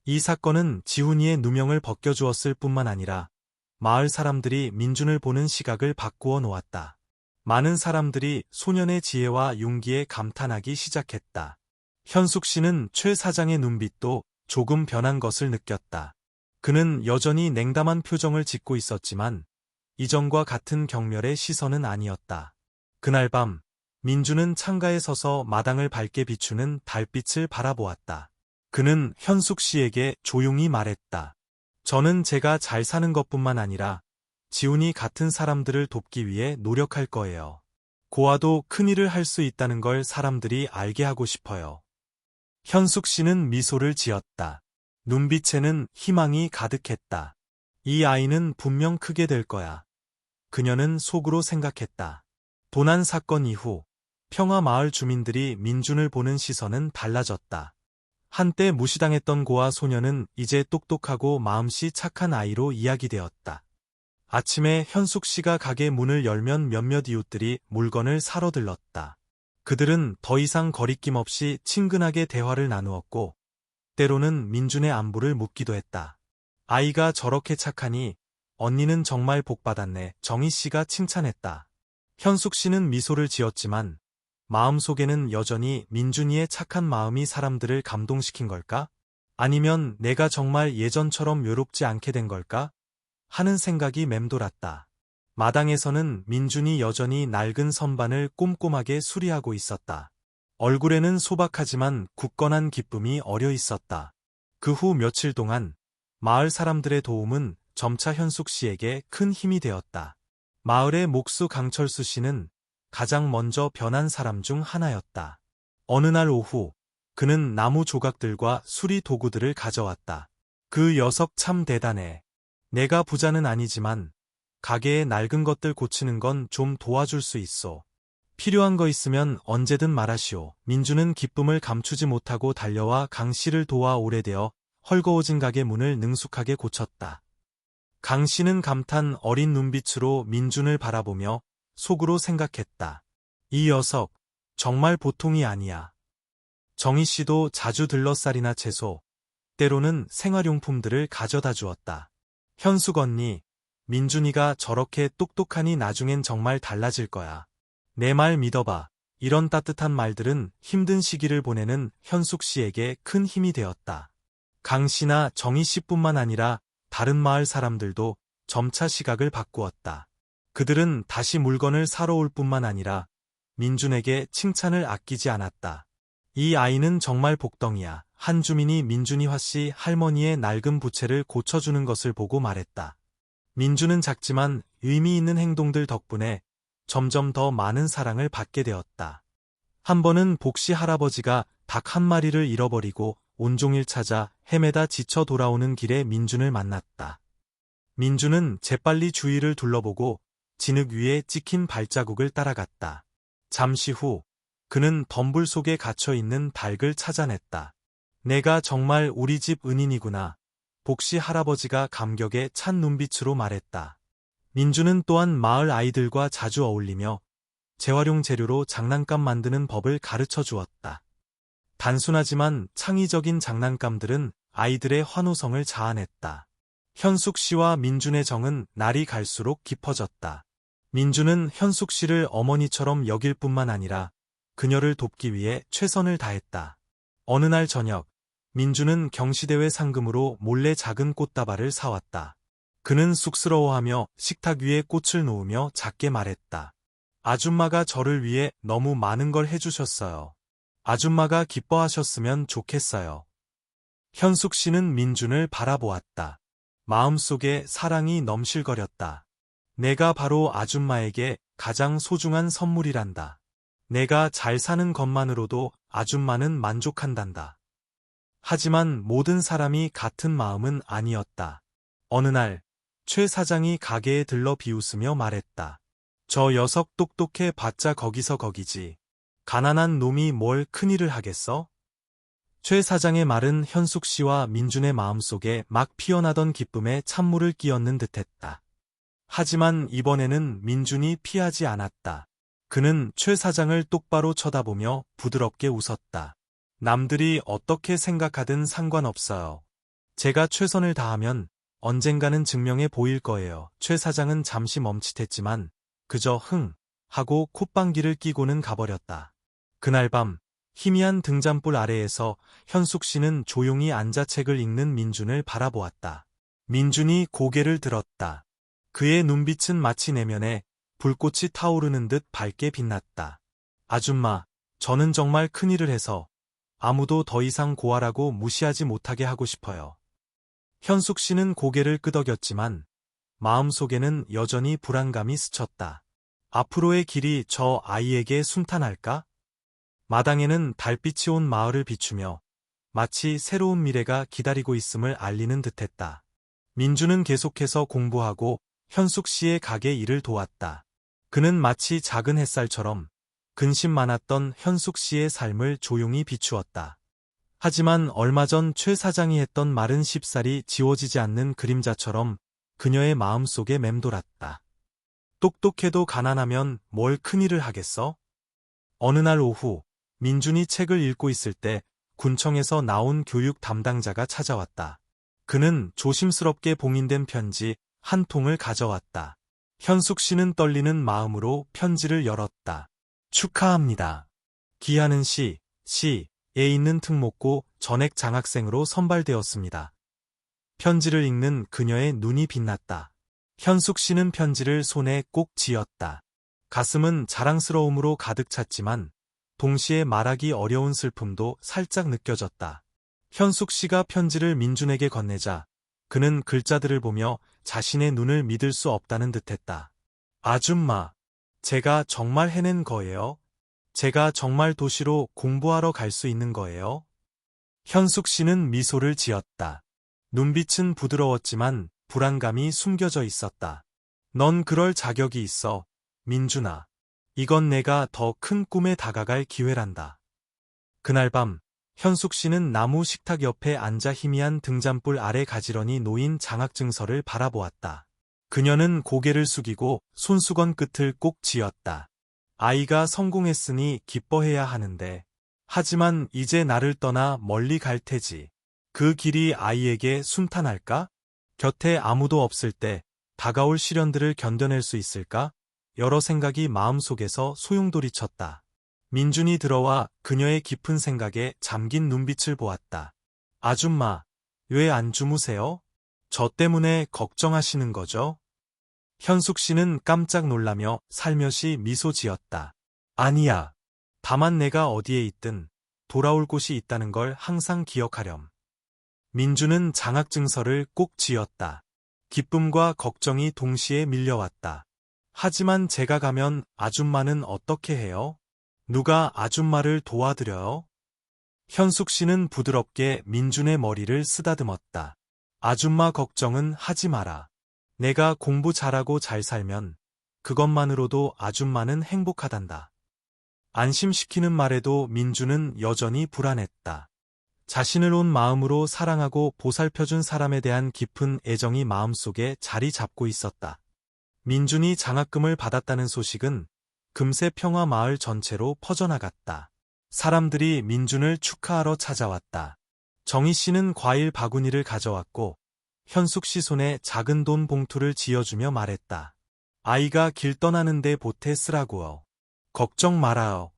S1: 이 사건은 지훈이의 누명을 벗겨주었을 뿐만 아니라 마을 사람들이 민준을 보는 시각을 바꾸어 놓았다. 많은 사람들이 소년의 지혜와 용기에 감탄하기 시작했다. 현숙 씨는 최 사장의 눈빛도 조금 변한 것을 느꼈다. 그는 여전히 냉담한 표정을 짓고 있었지만 이전과 같은 경멸의 시선은 아니었다. 그날 밤 민주는 창가에 서서 마당을 밝게 비추는 달빛을 바라보았다. 그는 현숙 씨에게 조용히 말했다. 저는 제가 잘 사는 것뿐만 아니라 지훈이 같은 사람들을 돕기 위해 노력할 거예요. 고아도 큰일을 할 수 있다는 걸 사람들이 알게 하고 싶어요. 현숙 씨는 미소를 지었다. 눈빛에는 희망이 가득했다. 이 아이는 분명 크게 될 거야. 그녀는 속으로 생각했다. 도난 사건 이후 평화마을 주민들이 민준을 보는 시선은 달라졌다. 한때 무시당했던 고아 소녀는 이제 똑똑하고 마음씨 착한 아이로 이야기되었다. 아침에 현숙 씨가 가게 문을 열면 몇몇 이웃들이 물건을 사러 들렀다. 그들은 더 이상 거리낌 없이 친근하게 대화를 나누었고 때로는 민준의 안부를 묻기도 했다. 아이가 저렇게 착하니 언니는 정말 복받았네. 정희 씨가 칭찬했다. 현숙 씨는 미소를 지었지만 마음속에는 여전히 민준이의 착한 마음이 사람들을 감동시킨 걸까? 아니면 내가 정말 예전처럼 외롭지 않게 된 걸까? 하는 생각이 맴돌았다. 마당에서는 민준이 여전히 낡은 선반을 꼼꼼하게 수리하고 있었다. 얼굴에는 소박하지만 굳건한 기쁨이 어려 있었다. 그 후 며칠 동안 마을 사람들의 도움은 점차 현숙 씨에게 큰 힘이 되었다. 마을의 목수 강철수 씨는 가장 먼저 변한 사람 중 하나였다. 어느 날 오후 그는 나무 조각들과 수리 도구들을 가져왔다. 그 녀석 참 대단해. 내가 부자는 아니지만 가게의 낡은 것들 고치는 건 좀 도와줄 수 있어. 필요한 거 있으면 언제든 말하시오. 민주는 기쁨을 감추지 못하고 달려와 강 씨를 도와 오래되어 헐거워진 가게 문을 능숙하게 고쳤다. 강 씨는 감탄 어린 눈빛으로 민준을 바라보며 속으로 생각했다. 이 녀석 정말 보통이 아니야. 정희 씨도 자주 들러 쌀이나 채소, 때로는 생활용품들을 가져다 주었다. 현숙 언니, 민준이가 저렇게 똑똑하니 나중엔 정말 달라질 거야. 내 말 믿어봐. 이런 따뜻한 말들은 힘든 시기를 보내는 현숙 씨에게 큰 힘이 되었다. 강 씨나 정희 씨뿐만 아니라 다른 마을 사람들도 점차 시각을 바꾸었다. 그들은 다시 물건을 사러 올 뿐만 아니라 민준에게 칭찬을 아끼지 않았다. 이 아이는 정말 복덩이야. 한 주민이 민준이 씨 할머니의 낡은 부채를 고쳐주는 것을 보고 말했다. 민준은 작지만 의미 있는 행동들 덕분에 점점 더 많은 사랑을 받게 되었다. 한 번은 복씨 할아버지가 닭 한 마리를 잃어버리고 온종일 찾아 헤매다 지쳐 돌아오는 길에 민준을 만났다. 민준은 재빨리 주위를 둘러보고 진흙 위에 찍힌 발자국을 따라갔다. 잠시 후 그는 덤불 속에 갇혀있는 닭을 찾아냈다. 내가 정말 우리 집 은인이구나. 복씨 할아버지가 감격에 찬 눈빛으로 말했다. 민준은 또한 마을 아이들과 자주 어울리며 재활용 재료로 장난감 만드는 법을 가르쳐 주었다. 단순하지만 창의적인 장난감들은 아이들의 환호성을 자아냈다. 현숙 씨와 민준의 정은 날이 갈수록 깊어졌다. 민준은 현숙 씨를 어머니처럼 여길 뿐만 아니라 그녀를 돕기 위해 최선을 다했다. 어느 날 저녁, 민준은 경시대회 상금으로 몰래 작은 꽃다발을 사왔다. 그는 쑥스러워하며 식탁 위에 꽃을 놓으며 작게 말했다. 아줌마가 저를 위해 너무 많은 걸 해주셨어요. 아줌마가 기뻐하셨으면 좋겠어요. 현숙 씨는 민준을 바라보았다. 마음속에 사랑이 넘실거렸다. 내가 바로 아줌마에게 가장 소중한 선물이란다. 내가 잘 사는 것만으로도 아줌마는 만족한단다. 하지만 모든 사람이 같은 마음은 아니었다. 어느 날, 최 사장이 가게에 들러 비웃으며 말했다. 저 녀석 똑똑해 봤자 거기서 거기지. 가난한 놈이 뭘 큰일을 하겠어? 최 사장의 말은 현숙 씨와 민준의 마음속에 막 피어나던 기쁨에 찬물을 끼얹는 듯했다. 하지만 이번에는 민준이 피하지 않았다. 그는 최 사장을 똑바로 쳐다보며 부드럽게 웃었다. 남들이 어떻게 생각하든 상관없어요. 제가 최선을 다하면 언젠가는 증명해 보일 거예요. 최 사장은 잠시 멈칫했지만 그저 흥 하고 콧방귀를 끼고는 가버렸다. 그날 밤 희미한 등잔불 아래에서 현숙 씨는 조용히 앉아 책을 읽는 민준을 바라보았다. 민준이 고개를 들었다. 그의 눈빛은 마치 내면에 불꽃이 타오르는 듯 밝게 빛났다. 아줌마, 저는 정말 큰일을 해서 아무도 더 이상 고아라고 무시하지 못하게 하고 싶어요. 현숙 씨는 고개를 끄덕였지만 마음속에는 여전히 불안감이 스쳤다. 앞으로의 길이 저 아이에게 순탄할까? 마당에는 달빛이 온 마을을 비추며 마치 새로운 미래가 기다리고 있음을 알리는 듯했다. 민주는 계속해서 공부하고 현숙 씨의 가게 일을 도왔다. 그는 마치 작은 햇살처럼 근심 많았던 현숙 씨의 삶을 조용히 비추었다. 하지만 얼마 전 최 사장이 했던 말은 쉽사리 지워지지 않는 그림자처럼 그녀의 마음속에 맴돌았다. 똑똑해도 가난하면 뭘 큰일을 하겠어? 어느 날 오후, 민준이 책을 읽고 있을 때 군청에서 나온 교육 담당자가 찾아왔다. 그는 조심스럽게 봉인된 편지 한 통을 가져왔다. 현숙 씨는 떨리는 마음으로 편지를 열었다. 축하합니다. 기하는 시에 있는 특목고 전액 장학생으로 선발되었습니다. 편지를 읽는 그녀의 눈이 빛났다. 현숙 씨는 편지를 손에 꼭 쥐었다. 가슴은 자랑스러움으로 가득 찼지만 동시에 말하기 어려운 슬픔도 살짝 느껴졌다. 현숙 씨가 편지를 민준에게 건네자 그는 글자들을 보며 자신의 눈을 믿을 수 없다는 듯했다. 아줌마, 제가 정말 해낸 거예요? 제가 정말 도시로 공부하러 갈 수 있는 거예요? 현숙 씨는 미소를 지었다. 눈빛은 부드러웠지만 불안감이 숨겨져 있었다. 넌 그럴 자격이 있어, 민준아. 이건 내가 더 큰 꿈에 다가갈 기회란다. 그날 밤, 현숙 씨는 나무 식탁 옆에 앉아 희미한 등잔불 아래 가지런히 놓인 장학증서를 바라보았다. 그녀는 고개를 숙이고 손수건 끝을 꼭 쥐었다. 아이가 성공했으니 기뻐해야 하는데, 하지만 이제 나를 떠나 멀리 갈 테지. 그 길이 아이에게 순탄할까? 곁에 아무도 없을 때 다가올 시련들을 견뎌낼 수 있을까? 여러 생각이 마음속에서 소용돌이쳤다. 민준이 들어와 그녀의 깊은 생각에 잠긴 눈빛을 보았다. 아줌마, 왜 안 주무세요? 저 때문에 걱정하시는 거죠? 현숙 씨는 깜짝 놀라며 살며시 미소 지었다. 아니야. 다만 내가 어디에 있든 돌아올 곳이 있다는 걸 항상 기억하렴. 민주는 장학증서를 꼭 쥐었다. 기쁨과 걱정이 동시에 밀려왔다. 하지만 제가 가면 아줌마는 어떻게 해요? 누가 아줌마를 도와드려요? 현숙 씨는 부드럽게 민준의 머리를 쓰다듬었다. 아줌마 걱정은 하지 마라. 내가 공부 잘하고 잘 살면 그것만으로도 아줌마는 행복하단다. 안심시키는 말에도 민준은 여전히 불안했다. 자신을 온 마음으로 사랑하고 보살펴준 사람에 대한 깊은 애정이 마음속에 자리 잡고 있었다. 민준이 장학금을 받았다는 소식은 금세 평화 마을 전체로 퍼져나갔다. 사람들이 민준을 축하하러 찾아왔다. 정희 씨는 과일 바구니를 가져왔고 현숙 씨 손에 작은 돈 봉투를 쥐어주며 말했다. 아이가 길 떠나는데 보태 쓰라고요. 걱정 말아요.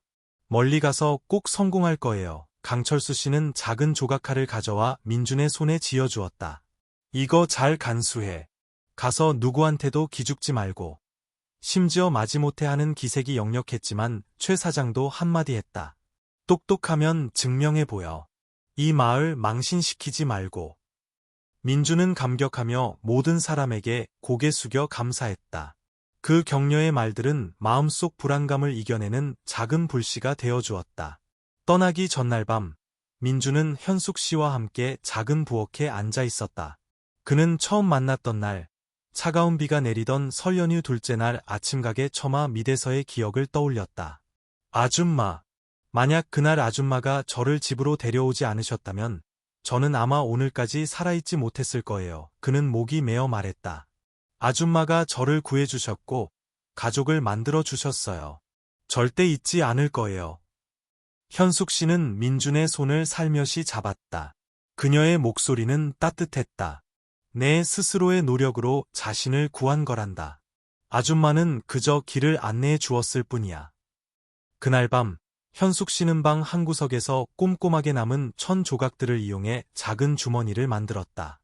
S1: 멀리 가서 꼭 성공할 거예요. 강철수 씨는 작은 조각칼을 가져와 민준의 손에 쥐어주었다. 이거 잘 간수해. 가서 누구한테도 기죽지 말고. 심지어 마지못해 하는 기색이 역력했지만 최 사장도 한마디 했다. 똑똑하면 증명해 보여. 이 마을 망신시키지 말고. 민주는 감격하며 모든 사람에게 고개 숙여 감사했다. 그 격려의 말들은 마음속 불안감을 이겨내는 작은 불씨가 되어주었다. 떠나기 전날 밤, 민주는 현숙 씨와 함께 작은 부엌에 앉아 있었다. 그는 처음 만났던 날, 차가운 비가 내리던 설 연휴 둘째 날 아침 가게 처마 밑에서의 기억을 떠올렸다. 아줌마. 만약 그날 아줌마가 저를 집으로 데려오지 않으셨다면 저는 아마 오늘까지 살아있지 못했을 거예요. 그는 목이 메어 말했다. 아줌마가 저를 구해주셨고 가족을 만들어 주셨어요. 절대 잊지 않을 거예요. 현숙 씨는 민준의 손을 살며시 잡았다. 그녀의 목소리는 따뜻했다. 내 스스로의 노력으로 자신을 구한 거란다. 아줌마는 그저 길을 안내해 주었을 뿐이야. 그날 밤, 현숙 씨는 방 한구석에서 꼼꼼하게 남은 천 조각들을 이용해 작은 주머니를 만들었다.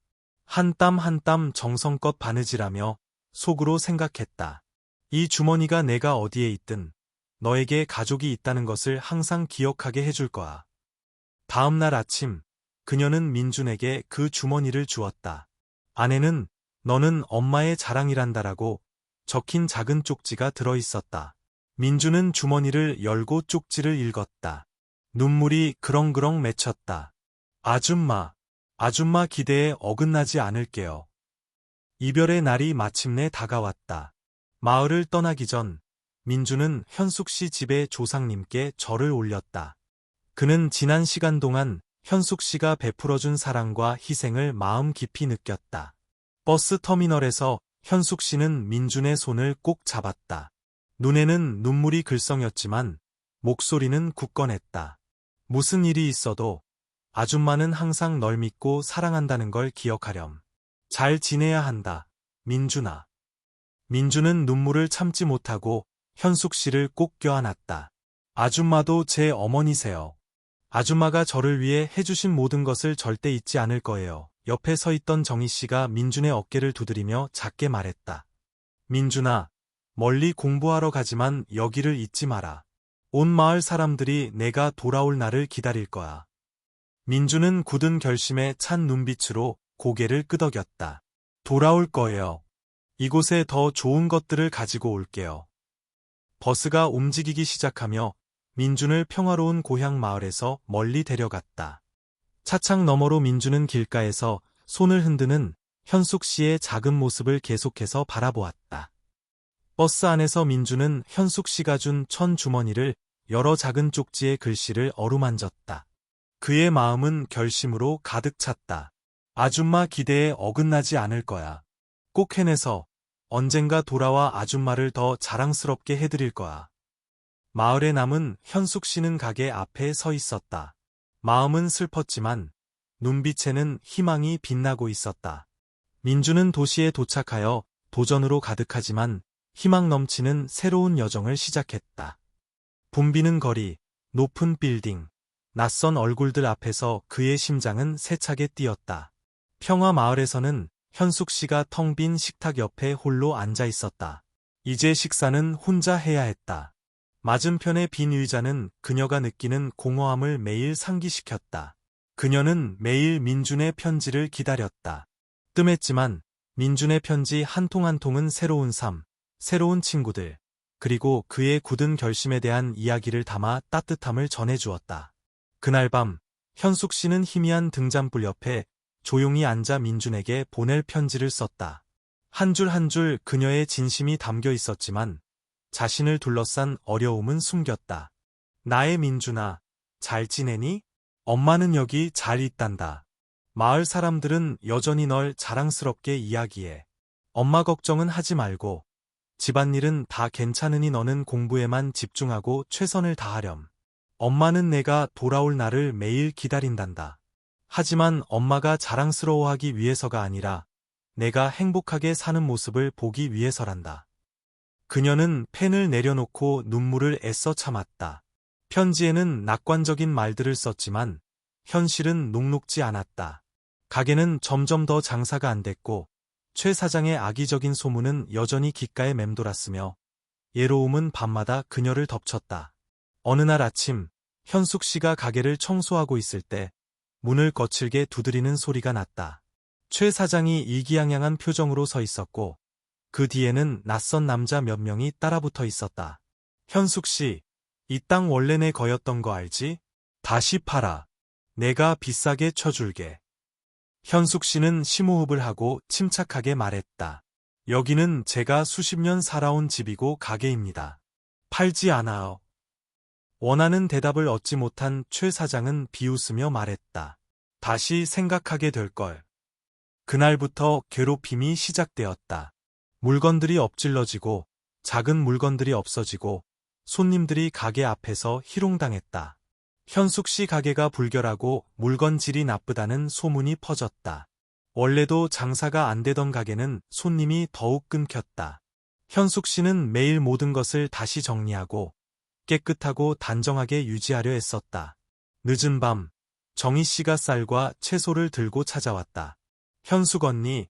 S1: 한 땀 한 땀 정성껏 바느질하며 속으로 생각했다. 이 주머니가 내가 어디에 있든 너에게 가족이 있다는 것을 항상 기억하게 해줄 거야. 다음 날 아침, 그녀는 민준에게 그 주머니를 주었다. 안에는 너는 엄마의 자랑이란다라고 적힌 작은 쪽지가 들어있었다. 민준은 주머니를 열고 쪽지를 읽었다. 눈물이 그렁그렁 맺혔다. 아줌마, 아줌마 기대에 어긋나지 않을게요. 이별의 날이 마침내 다가왔다. 마을을 떠나기 전 민준은 현숙 씨 집의 조상님께 절을 올렸다. 그는 지난 시간 동안 현숙 씨가 베풀어준 사랑과 희생을 마음 깊이 느꼈다. 버스 터미널에서 현숙 씨는 민준의 손을 꼭 잡았다. 눈에는 눈물이 글썽였지만 목소리는 굳건했다. 무슨 일이 있어도 아줌마는 항상 널 믿고 사랑한다는 걸 기억하렴. 잘 지내야 한다, 민준아. 민준은 눈물을 참지 못하고 현숙 씨를 꼭 껴안았다. 아줌마도 제 어머니세요. 아줌마가 저를 위해 해주신 모든 것을 절대 잊지 않을 거예요. 옆에 서 있던 정희 씨가 민준의 어깨를 두드리며 작게 말했다. 민준아, 멀리 공부하러 가지만 여기를 잊지 마라. 온 마을 사람들이 내가 돌아올 날을 기다릴 거야. 민준은 굳은 결심에 찬 눈빛으로 고개를 끄덕였다. 돌아올 거예요. 이곳에 더 좋은 것들을 가지고 올게요. 버스가 움직이기 시작하며 민준을 평화로운 고향 마을에서 멀리 데려갔다. 차창 너머로 민준은 길가에서 손을 흔드는 현숙 씨의 작은 모습을 계속해서 바라보았다. 버스 안에서 민준은 현숙 씨가 준 천 주머니를 열어 작은 쪽지의 글씨를 어루만졌다. 그의 마음은 결심으로 가득 찼다. 아줌마 기대에 어긋나지 않을 거야. 꼭 해내서 언젠가 돌아와 아줌마를 더 자랑스럽게 해드릴 거야. 마을에 남은 현숙 씨는 가게 앞에 서 있었다. 마음은 슬펐지만 눈빛에는 희망이 빛나고 있었다. 민준은 도시에 도착하여 도전으로 가득하지만 희망 넘치는 새로운 여정을 시작했다. 붐비는 거리, 높은 빌딩, 낯선 얼굴들 앞에서 그의 심장은 세차게 뛰었다. 평화 마을에서는 현숙 씨가 텅 빈 식탁 옆에 홀로 앉아 있었다. 이제 식사는 혼자 해야 했다. 맞은편의 빈 의자는 그녀가 느끼는 공허함을 매일 상기시켰다. 그녀는 매일 민준의 편지를 기다렸다. 뜸했지만 민준의 편지 한 통 한 통은 새로운 삶, 새로운 친구들, 그리고 그의 굳은 결심에 대한 이야기를 담아 따뜻함을 전해주었다. 그날 밤, 현숙 씨는 희미한 등잔불 옆에 조용히 앉아 민준에게 보낼 편지를 썼다. 한 줄 한 줄 그녀의 진심이 담겨 있었지만 자신을 둘러싼 어려움은 숨겼다. 나의 민준아, 잘 지내니? 엄마는 여기 잘 있단다. 마을 사람들은 여전히 널 자랑스럽게 이야기해. 엄마 걱정은 하지 말고 집안일은 다 괜찮으니 너는 공부에만 집중하고 최선을 다하렴. 엄마는 내가 돌아올 날을 매일 기다린단다. 하지만 엄마가 자랑스러워하기 위해서가 아니라 내가 행복하게 사는 모습을 보기 위해서란다. 그녀는 펜을 내려놓고 눈물을 애써 참았다. 편지에는 낙관적인 말들을 썼지만 현실은 녹록지 않았다. 가게는 점점 더 장사가 안 됐고 최 사장의 악의적인 소문은 여전히 귓가에 맴돌았으며 예로움은 밤마다 그녀를 덮쳤다. 어느 날 아침 현숙 씨가 가게를 청소하고 있을 때 문을 거칠게 두드리는 소리가 났다. 최 사장이 이기양양한 표정으로 서 있었고 그 뒤에는 낯선 남자 몇 명이 따라붙어 있었다. 현숙 씨, 이 땅 원래 내 거였던 거 알지? 다시 팔아. 내가 비싸게 쳐줄게. 현숙 씨는 심호흡을 하고 침착하게 말했다. 여기는 제가 수십 년 살아온 집이고 가게입니다. 팔지 않아요. 원하는 대답을 얻지 못한 최 사장은 비웃으며 말했다. 다시 생각하게 될걸. 그날부터 괴롭힘이 시작되었다. 물건들이 엎질러지고 작은 물건들이 없어지고 손님들이 가게 앞에서 희롱당했다. 현숙 씨 가게가 불결하고 물건 질이 나쁘다는 소문이 퍼졌다. 원래도 장사가 안 되던 가게는 손님이 더욱 끊겼다. 현숙 씨는 매일 모든 것을 다시 정리하고 깨끗하고 단정하게 유지하려 했었다. 늦은 밤, 정희 씨가 쌀과 채소를 들고 찾아왔다. 현숙 언니,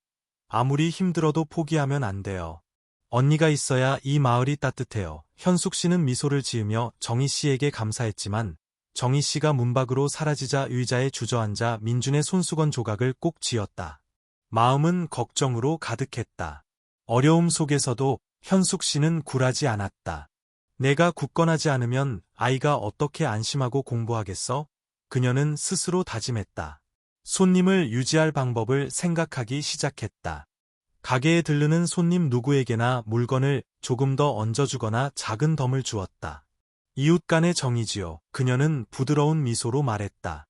S1: 아무리 힘들어도 포기하면 안 돼요. 언니가 있어야 이 마을이 따뜻해요. 현숙 씨는 미소를 지으며 정희 씨에게 감사했지만 정희 씨가 문 밖으로 사라지자 의자에 주저앉아 민준의 손수건 조각을 꼭 쥐었다. 마음은 걱정으로 가득했다. 어려움 속에서도 현숙 씨는 굴하지 않았다. 내가 굳건하지 않으면 아이가 어떻게 안심하고 공부하겠어? 그녀는 스스로 다짐했다. 손님을 유지할 방법을 생각하기 시작했다. 가게에 들르는 손님 누구에게나 물건을 조금 더 얹어주거나 작은 덤을 주었다. 이웃 간의 정이지요. 그녀는 부드러운 미소로 말했다.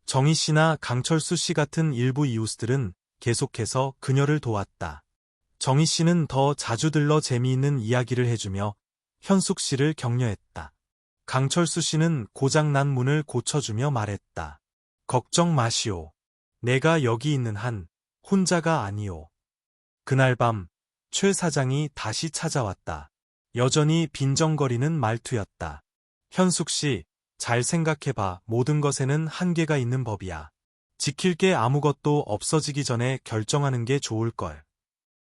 S1: 정희 씨나 강철수 씨 같은 일부 이웃들은 계속해서 그녀를 도왔다. 정희 씨는 더 자주 들러 재미있는 이야기를 해주며 현숙 씨를 격려했다. 강철수 씨는 고장난 문을 고쳐주며 말했다. 걱정 마시오. 내가 여기 있는 한 혼자가 아니오. 그날 밤 최 사장이 다시 찾아왔다. 여전히 빈정거리는 말투였다. 현숙 씨, 잘 생각해봐. 모든 것에는 한계가 있는 법이야. 지킬 게 아무것도 없어지기 전에 결정하는 게 좋을걸.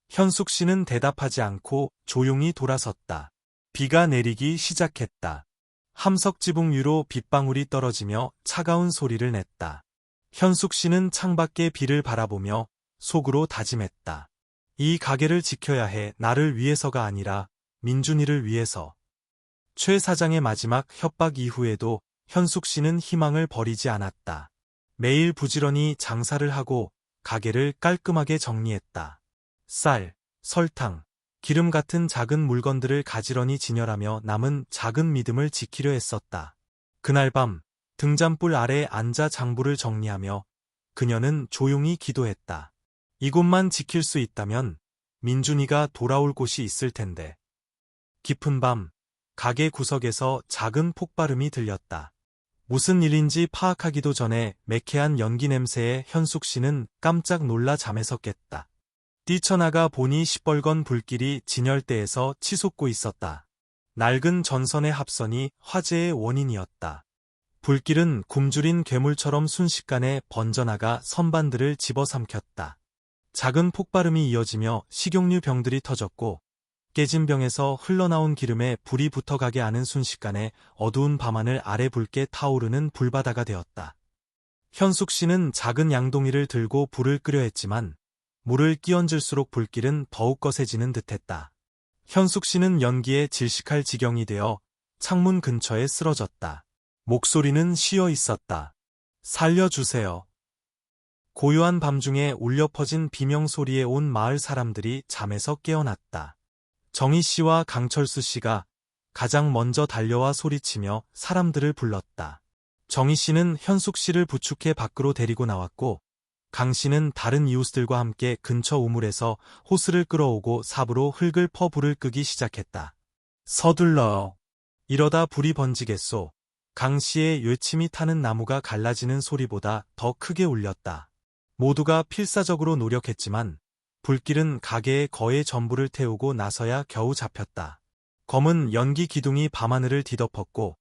S1: 현숙 씨는 대답하지 않고 조용히 돌아섰다. 비가 내리기 시작했다. 함석 지붕 위로 빗방울이 떨어지며 차가운 소리를 냈다. 현숙 씨는 창밖의 비를 바라보며 속으로 다짐했다. 이 가게를 지켜야 해. 나를 위해서가 아니라 민준이를 위해서. 최 사장의 마지막 협박 이후에도 현숙 씨는 희망을 버리지 않았다. 매일 부지런히 장사를 하고 가게를 깔끔하게 정리했다. 쌀, 설탕, 기름 같은 작은 물건들을 가지런히 진열하며 남은 작은 믿음을 지키려 했었다. 그날 밤 등잔불 아래 앉아 장부를 정리하며 그녀는 조용히 기도했다. 이곳만 지킬 수 있다면 민준이가 돌아올 곳이 있을 텐데. 깊은 밤 가게 구석에서 작은 폭발음이 들렸다. 무슨 일인지 파악하기도 전에 매캐한 연기 냄새에 현숙 씨는 깜짝 놀라 잠에서 깼다. 뛰쳐나가 보니 시뻘건 불길이 진열대에서 치솟고 있었다. 낡은 전선의 합선이 화재의 원인이었다. 불길은 굶주린 괴물처럼 순식간에 번져나가 선반들을 집어삼켰다. 작은 폭발음이 이어지며 식용유 병들이 터졌고 깨진 병에서 흘러나온 기름에 불이 붙어가게 하는 순식간에 어두운 밤하늘 아래 붉게 타오르는 불바다가 되었다. 현숙 씨는 작은 양동이를 들고 불을 끄려 했지만 물을 끼얹을수록 불길은 더욱 거세지는 듯했다. 현숙 씨는 연기에 질식할 지경이 되어 창문 근처에 쓰러졌다. 목소리는 쉬어 있었다. 살려주세요. 고요한 밤중에 울려 퍼진 비명소리에 온 마을 사람들이 잠에서 깨어났다. 정희 씨와 강철수 씨가 가장 먼저 달려와 소리치며 사람들을 불렀다. 정희 씨는 현숙 씨를 부축해 밖으로 데리고 나왔고 강 씨는 다른 이웃들과 함께 근처 우물에서 호스를 끌어오고 삽으로 흙을 퍼 불을 끄기 시작했다. 서둘러요. 이러다 불이 번지겠소. 강 씨의 외침이 타는 나무가 갈라지는 소리보다 더 크게 울렸다. 모두가 필사적으로 노력했지만 불길은 가게의 거의 전부를 태우고 나서야 겨우 잡혔다. 검은 연기 기둥이 밤하늘을 뒤덮었고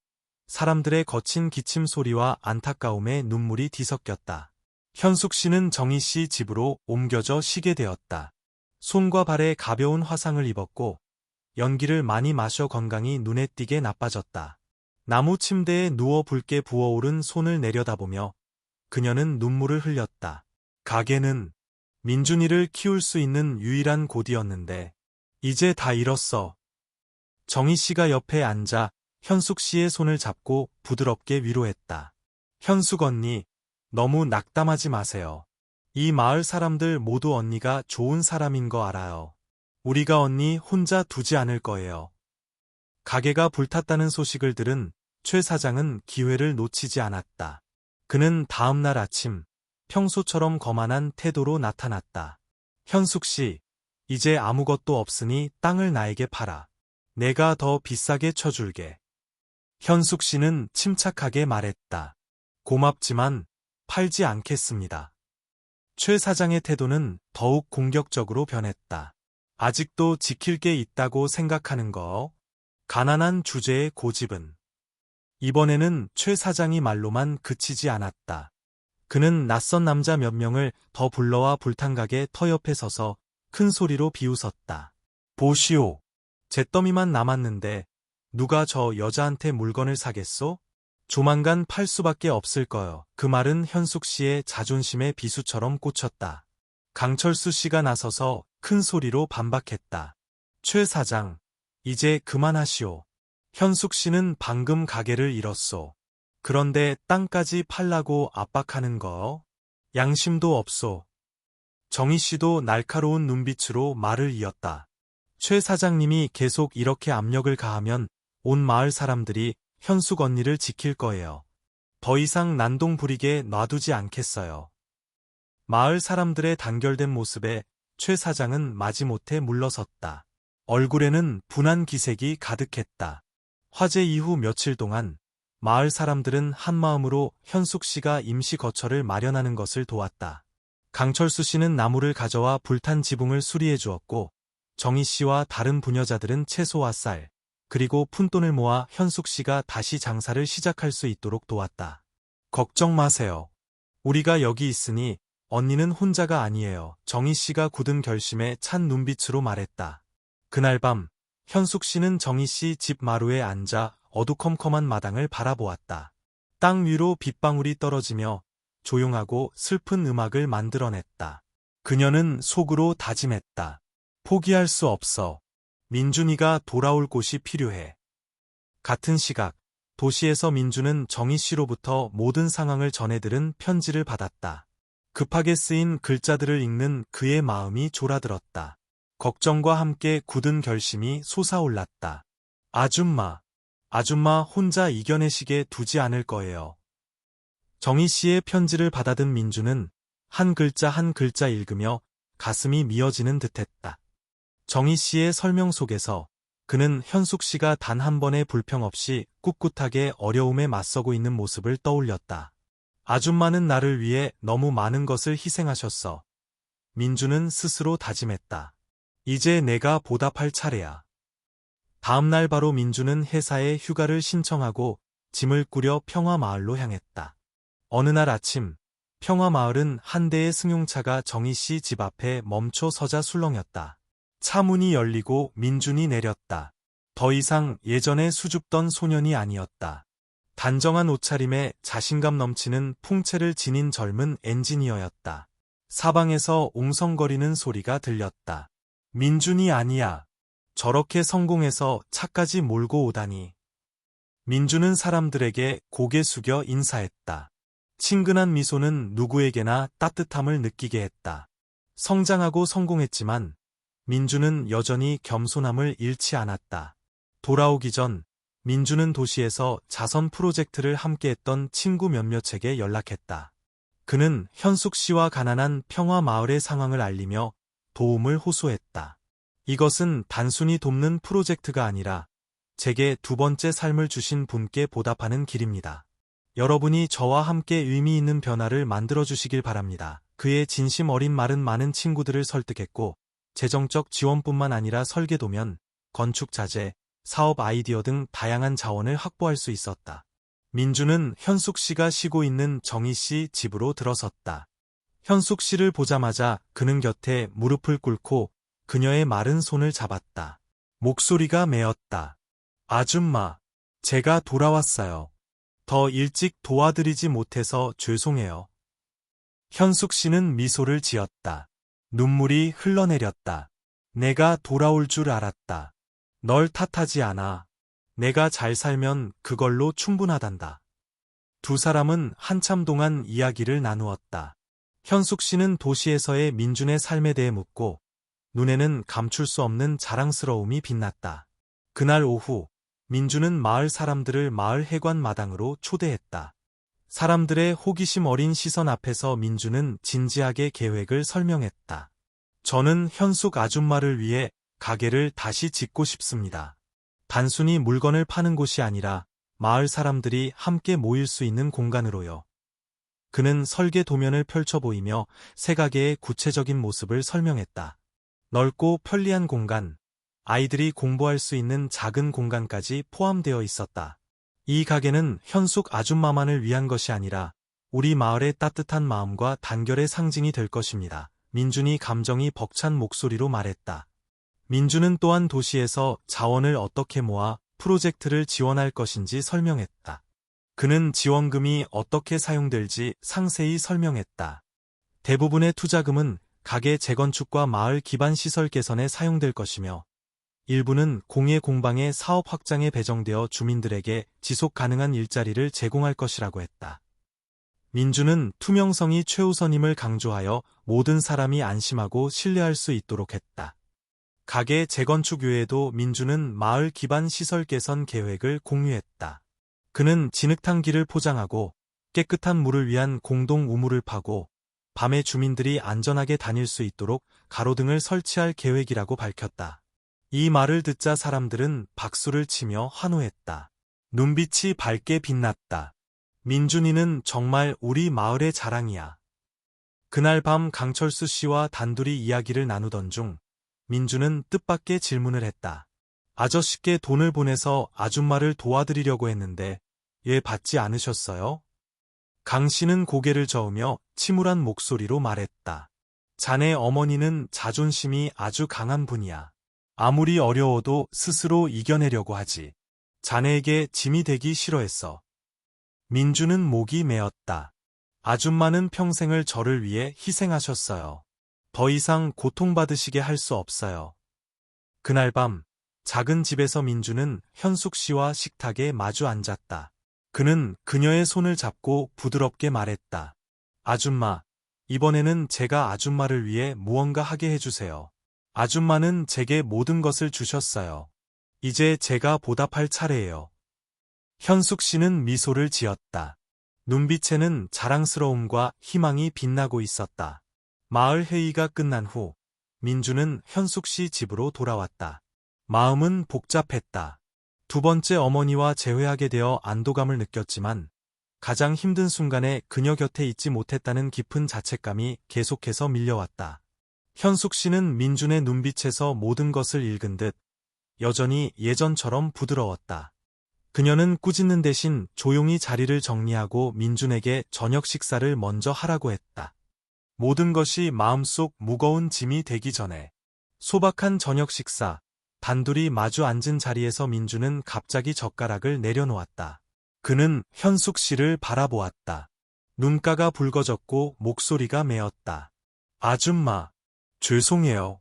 S1: 사람들의 거친 기침 소리와 안타까움에 눈물이 뒤섞였다. 현숙 씨는 정희 씨 집으로 옮겨져 쉬게 되었다. 손과 발에 가벼운 화상을 입었고 연기를 많이 마셔 건강이 눈에 띄게 나빠졌다. 나무 침대에 누워 붉게 부어오른 손을 내려다보며 그녀는 눈물을 흘렸다. 가게는 민준이를 키울 수 있는 유일한 곳이었는데 이제 다 잃었어. 정희 씨가 옆에 앉아 현숙 씨의 손을 잡고 부드럽게 위로했다. 현숙 언니, 너무 낙담하지 마세요. 이 마을 사람들 모두 언니가 좋은 사람인 거 알아요. 우리가 언니 혼자 두지 않을 거예요. 가게가 불탔다는 소식을 들은 최 사장은 기회를 놓치지 않았다. 그는 다음 날 아침 평소처럼 거만한 태도로 나타났다. 현숙 씨, 이제 아무것도 없으니 땅을 나에게 팔아. 내가 더 비싸게 쳐줄게. 현숙 씨는 침착하게 말했다. 고맙지만 팔지 않겠습니다. 최 사장의 태도는 더욱 공격적으로 변했다. 아직도 지킬 게 있다고 생각하는 거? 가난한 주제의 고집은. 이번에는 최 사장이 말로만 그치지 않았다. 그는 낯선 남자 몇 명을 더 불러와 불탄가게 터 옆에 서서 큰 소리로 비웃었다. 보시오. 잿더미만 남았는데 누가 저 여자한테 물건을 사겠소? 조만간 팔 수밖에 없을 거요. 그 말은 현숙 씨의 자존심의 비수처럼 꽂혔다. 강철수 씨가 나서서 큰 소리로 반박했다. 최 사장, 이제 그만하시오. 현숙 씨는 방금 가게를 잃었소. 그런데 땅까지 팔라고 압박하는 거? 양심도 없소. 정희 씨도 날카로운 눈빛으로 말을 이었다. 최 사장님이 계속 이렇게 압력을 가하면 온 마을 사람들이 현숙 언니를 지킬 거예요. 더 이상 난동 부리게 놔두지 않겠어요. 마을 사람들의 단결된 모습에 최 사장은 마지못해 물러섰다. 얼굴에는 분한 기색이 가득했다. 화재 이후 며칠 동안 마을 사람들은 한마음으로 현숙 씨가 임시 거처를 마련하는 것을 도왔다. 강철수 씨는 나무를 가져와 불탄 지붕을 수리해 주었고 정희 씨와 다른 부녀자들은 채소와 쌀, 그리고 푼돈을 모아 현숙 씨가 다시 장사를 시작할 수 있도록 도왔다. 걱정 마세요. 우리가 여기 있으니 언니는 혼자가 아니에요. 정희 씨가 굳은 결심에 찬 눈빛으로 말했다. 그날 밤 현숙 씨는 정희 씨 집 마루에 앉아 어두컴컴한 마당을 바라보았다. 땅 위로 빗방울이 떨어지며 조용하고 슬픈 음악을 만들어냈다. 그녀는 속으로 다짐했다. 포기할 수 없어. 민준이가 돌아올 곳이 필요해. 같은 시각, 도시에서 민준은 정희 씨로부터 모든 상황을 전해들은 편지를 받았다. 급하게 쓰인 글자들을 읽는 그의 마음이 졸아들었다. 걱정과 함께 굳은 결심이 솟아올랐다. 아줌마 혼자 이겨내시게 두지 않을 거예요. 정희 씨의 편지를 받아든 민준은 한 글자 한 글자 읽으며 가슴이 미어지는 듯했다. 정희 씨의 설명 속에서 그는 현숙 씨가 단 한 번의 불평 없이 꿋꿋하게 어려움에 맞서고 있는 모습을 떠올렸다. 아줌마는 나를 위해 너무 많은 것을 희생하셨어. 민준은 스스로 다짐했다. 이제 내가 보답할 차례야. 다음 날 바로 민준은 회사에 휴가를 신청하고 짐을 꾸려 평화마을로 향했다. 어느 날 아침, 평화마을은 한 대의 승용차가 정희 씨 집 앞에 멈춰 서자 술렁였다. 차 문이 열리고 민준이 내렸다. 더 이상 예전에 수줍던 소년이 아니었다. 단정한 옷차림에 자신감 넘치는 풍채를 지닌 젊은 엔지니어였다. 사방에서 옹성거리는 소리가 들렸다. 민준이 아니야. 저렇게 성공해서 차까지 몰고 오다니. 민준은 사람들에게 고개 숙여 인사했다. 친근한 미소는 누구에게나 따뜻함을 느끼게 했다. 성장하고 성공했지만 민준은 여전히 겸손함을 잃지 않았다. 돌아오기 전 민준은 도시에서 자선 프로젝트를 함께했던 친구 몇몇에게 연락했다. 그는 현숙 씨와 가난한 평화마을의 상황을 알리며 도움을 호소했다. 이것은 단순히 돕는 프로젝트가 아니라 제게 두 번째 삶을 주신 분께 보답하는 길입니다. 여러분이 저와 함께 의미 있는 변화를 만들어주시길 바랍니다. 그의 진심 어린 말은 많은 친구들을 설득했고 재정적 지원뿐만 아니라 설계도면, 건축 자재, 사업 아이디어 등 다양한 자원을 확보할 수 있었다. 민준은 현숙 씨가 쉬고 있는 정희 씨 집으로 들어섰다. 현숙 씨를 보자마자 그는 곁에 무릎을 꿇고 그녀의 마른 손을 잡았다. 목소리가 메었다. 아줌마, 제가 돌아왔어요. 더 일찍 도와드리지 못해서 죄송해요. 현숙 씨는 미소를 지었다. 눈물이 흘러내렸다. 내가 돌아올 줄 알았다. 널 탓하지 않아. 내가 잘 살면 그걸로 충분하단다. 두 사람은 한참 동안 이야기를 나누었다. 현숙 씨는 도시에서의 민준의 삶에 대해 묻고 눈에는 감출 수 없는 자랑스러움이 빛났다. 그날 오후 민준은 마을 사람들을 마을 해관 마당으로 초대했다. 사람들의 호기심 어린 시선 앞에서 민준은 진지하게 계획을 설명했다. 저는 현숙 아줌마를 위해 가게를 다시 짓고 싶습니다. 단순히 물건을 파는 곳이 아니라 마을 사람들이 함께 모일 수 있는 공간으로요. 그는 설계 도면을 펼쳐 보이며 새 가게의 구체적인 모습을 설명했다. 넓고 편리한 공간, 아이들이 공부할 수 있는 작은 공간까지 포함되어 있었다. 이 가게는 현숙 아줌마만을 위한 것이 아니라 우리 마을의 따뜻한 마음과 단결의 상징이 될 것입니다. 민준이 감정이 벅찬 목소리로 말했다. 민준은 또한 도시에서 자원을 어떻게 모아 프로젝트를 지원할 것인지 설명했다. 그는 지원금이 어떻게 사용될지 상세히 설명했다. 대부분의 투자금은 가게 재건축과 마을 기반 시설 개선에 사용될 것이며 일부는 공예 공방의 사업 확장에 배정되어 주민들에게 지속 가능한 일자리를 제공할 것이라고 했다. 민준은 투명성이 최우선임을 강조하여 모든 사람이 안심하고 신뢰할 수 있도록 했다. 가게 재건축 외에도 민준은 마을 기반 시설 개선 계획을 공유했다. 그는 진흙탕길을 포장하고 깨끗한 물을 위한 공동 우물을 파고 밤에 주민들이 안전하게 다닐 수 있도록 가로등을 설치할 계획이라고 밝혔다. 이 말을 듣자 사람들은 박수를 치며 환호했다. 눈빛이 밝게 빛났다. 민준이는 정말 우리 마을의 자랑이야. 그날 밤 강철수 씨와 단둘이 이야기를 나누던 중 민준은 뜻밖의 질문을 했다. 아저씨께 돈을 보내서 아줌마를 도와드리려고 했는데 왜 받지 않으셨어요? 강 씨는 고개를 저으며 침울한 목소리로 말했다. 자네 어머니는 자존심이 아주 강한 분이야. 아무리 어려워도 스스로 이겨내려고 하지. 자네에게 짐이 되기 싫어했어. 민준은 목이 메었다. 아줌마는 평생을 저를 위해 희생하셨어요. 더 이상 고통받으시게 할 수 없어요. 그날 밤 작은 집에서 민준은 현숙 씨와 식탁에 마주 앉았다. 그는 그녀의 손을 잡고 부드럽게 말했다. 아줌마, 이번에는 제가 아줌마를 위해 무언가 하게 해주세요. 아줌마는 제게 모든 것을 주셨어요. 이제 제가 보답할 차례예요. 현숙 씨는 미소를 지었다. 눈빛에는 자랑스러움과 희망이 빛나고 있었다. 마을 회의가 끝난 후 민준은 현숙 씨 집으로 돌아왔다. 마음은 복잡했다. 두 번째 어머니와 재회하게 되어 안도감을 느꼈지만 가장 힘든 순간에 그녀 곁에 있지 못했다는 깊은 자책감이 계속해서 밀려왔다. 현숙 씨는 민준의 눈빛에서 모든 것을 읽은 듯 여전히 예전처럼 부드러웠다. 그녀는 꾸짖는 대신 조용히 자리를 정리하고 민준에게 저녁 식사를 먼저 하라고 했다. 모든 것이 마음속 무거운 짐이 되기 전에. 소박한 저녁 식사, 단둘이 마주 앉은 자리에서 민준은 갑자기 젓가락을 내려놓았다. 그는 현숙 씨를 바라보았다. 눈가가 붉어졌고 목소리가 메었다. 아줌마, 죄송해요.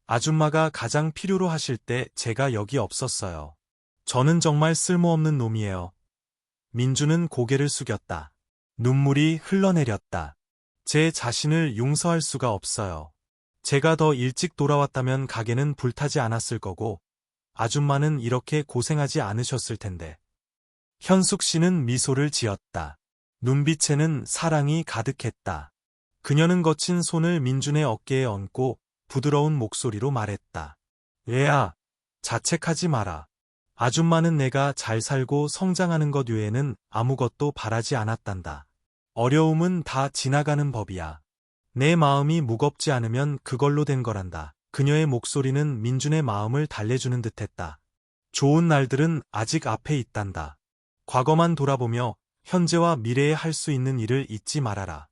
S1: 아줌마가 가장 필요로 하실 때 제가 여기 없었어요. 저는 정말 쓸모없는 놈이에요. 민준은 고개를 숙였다. 눈물이 흘러내렸다. 제 자신을 용서할 수가 없어요. 제가 더 일찍 돌아왔다면 가게는 불타지 않았을 거고 아줌마는 이렇게 고생하지 않으셨을 텐데. 현숙 씨는 미소를 지었다. 눈빛에는 사랑이 가득했다. 그녀는 거친 손을 민준의 어깨에 얹고 부드러운 목소리로 말했다. 얘야, 자책하지 마라. 아줌마는 내가 잘 살고 성장하는 것 외에는 아무것도 바라지 않았단다. 어려움은 다 지나가는 법이야. 내 마음이 무겁지 않으면 그걸로 된 거란다. 그녀의 목소리는 민준의 마음을 달래주는 듯했다. 좋은 날들은 아직 앞에 있단다. 과거만 돌아보며 현재와 미래에 할 수 있는 일을 잊지 말아라.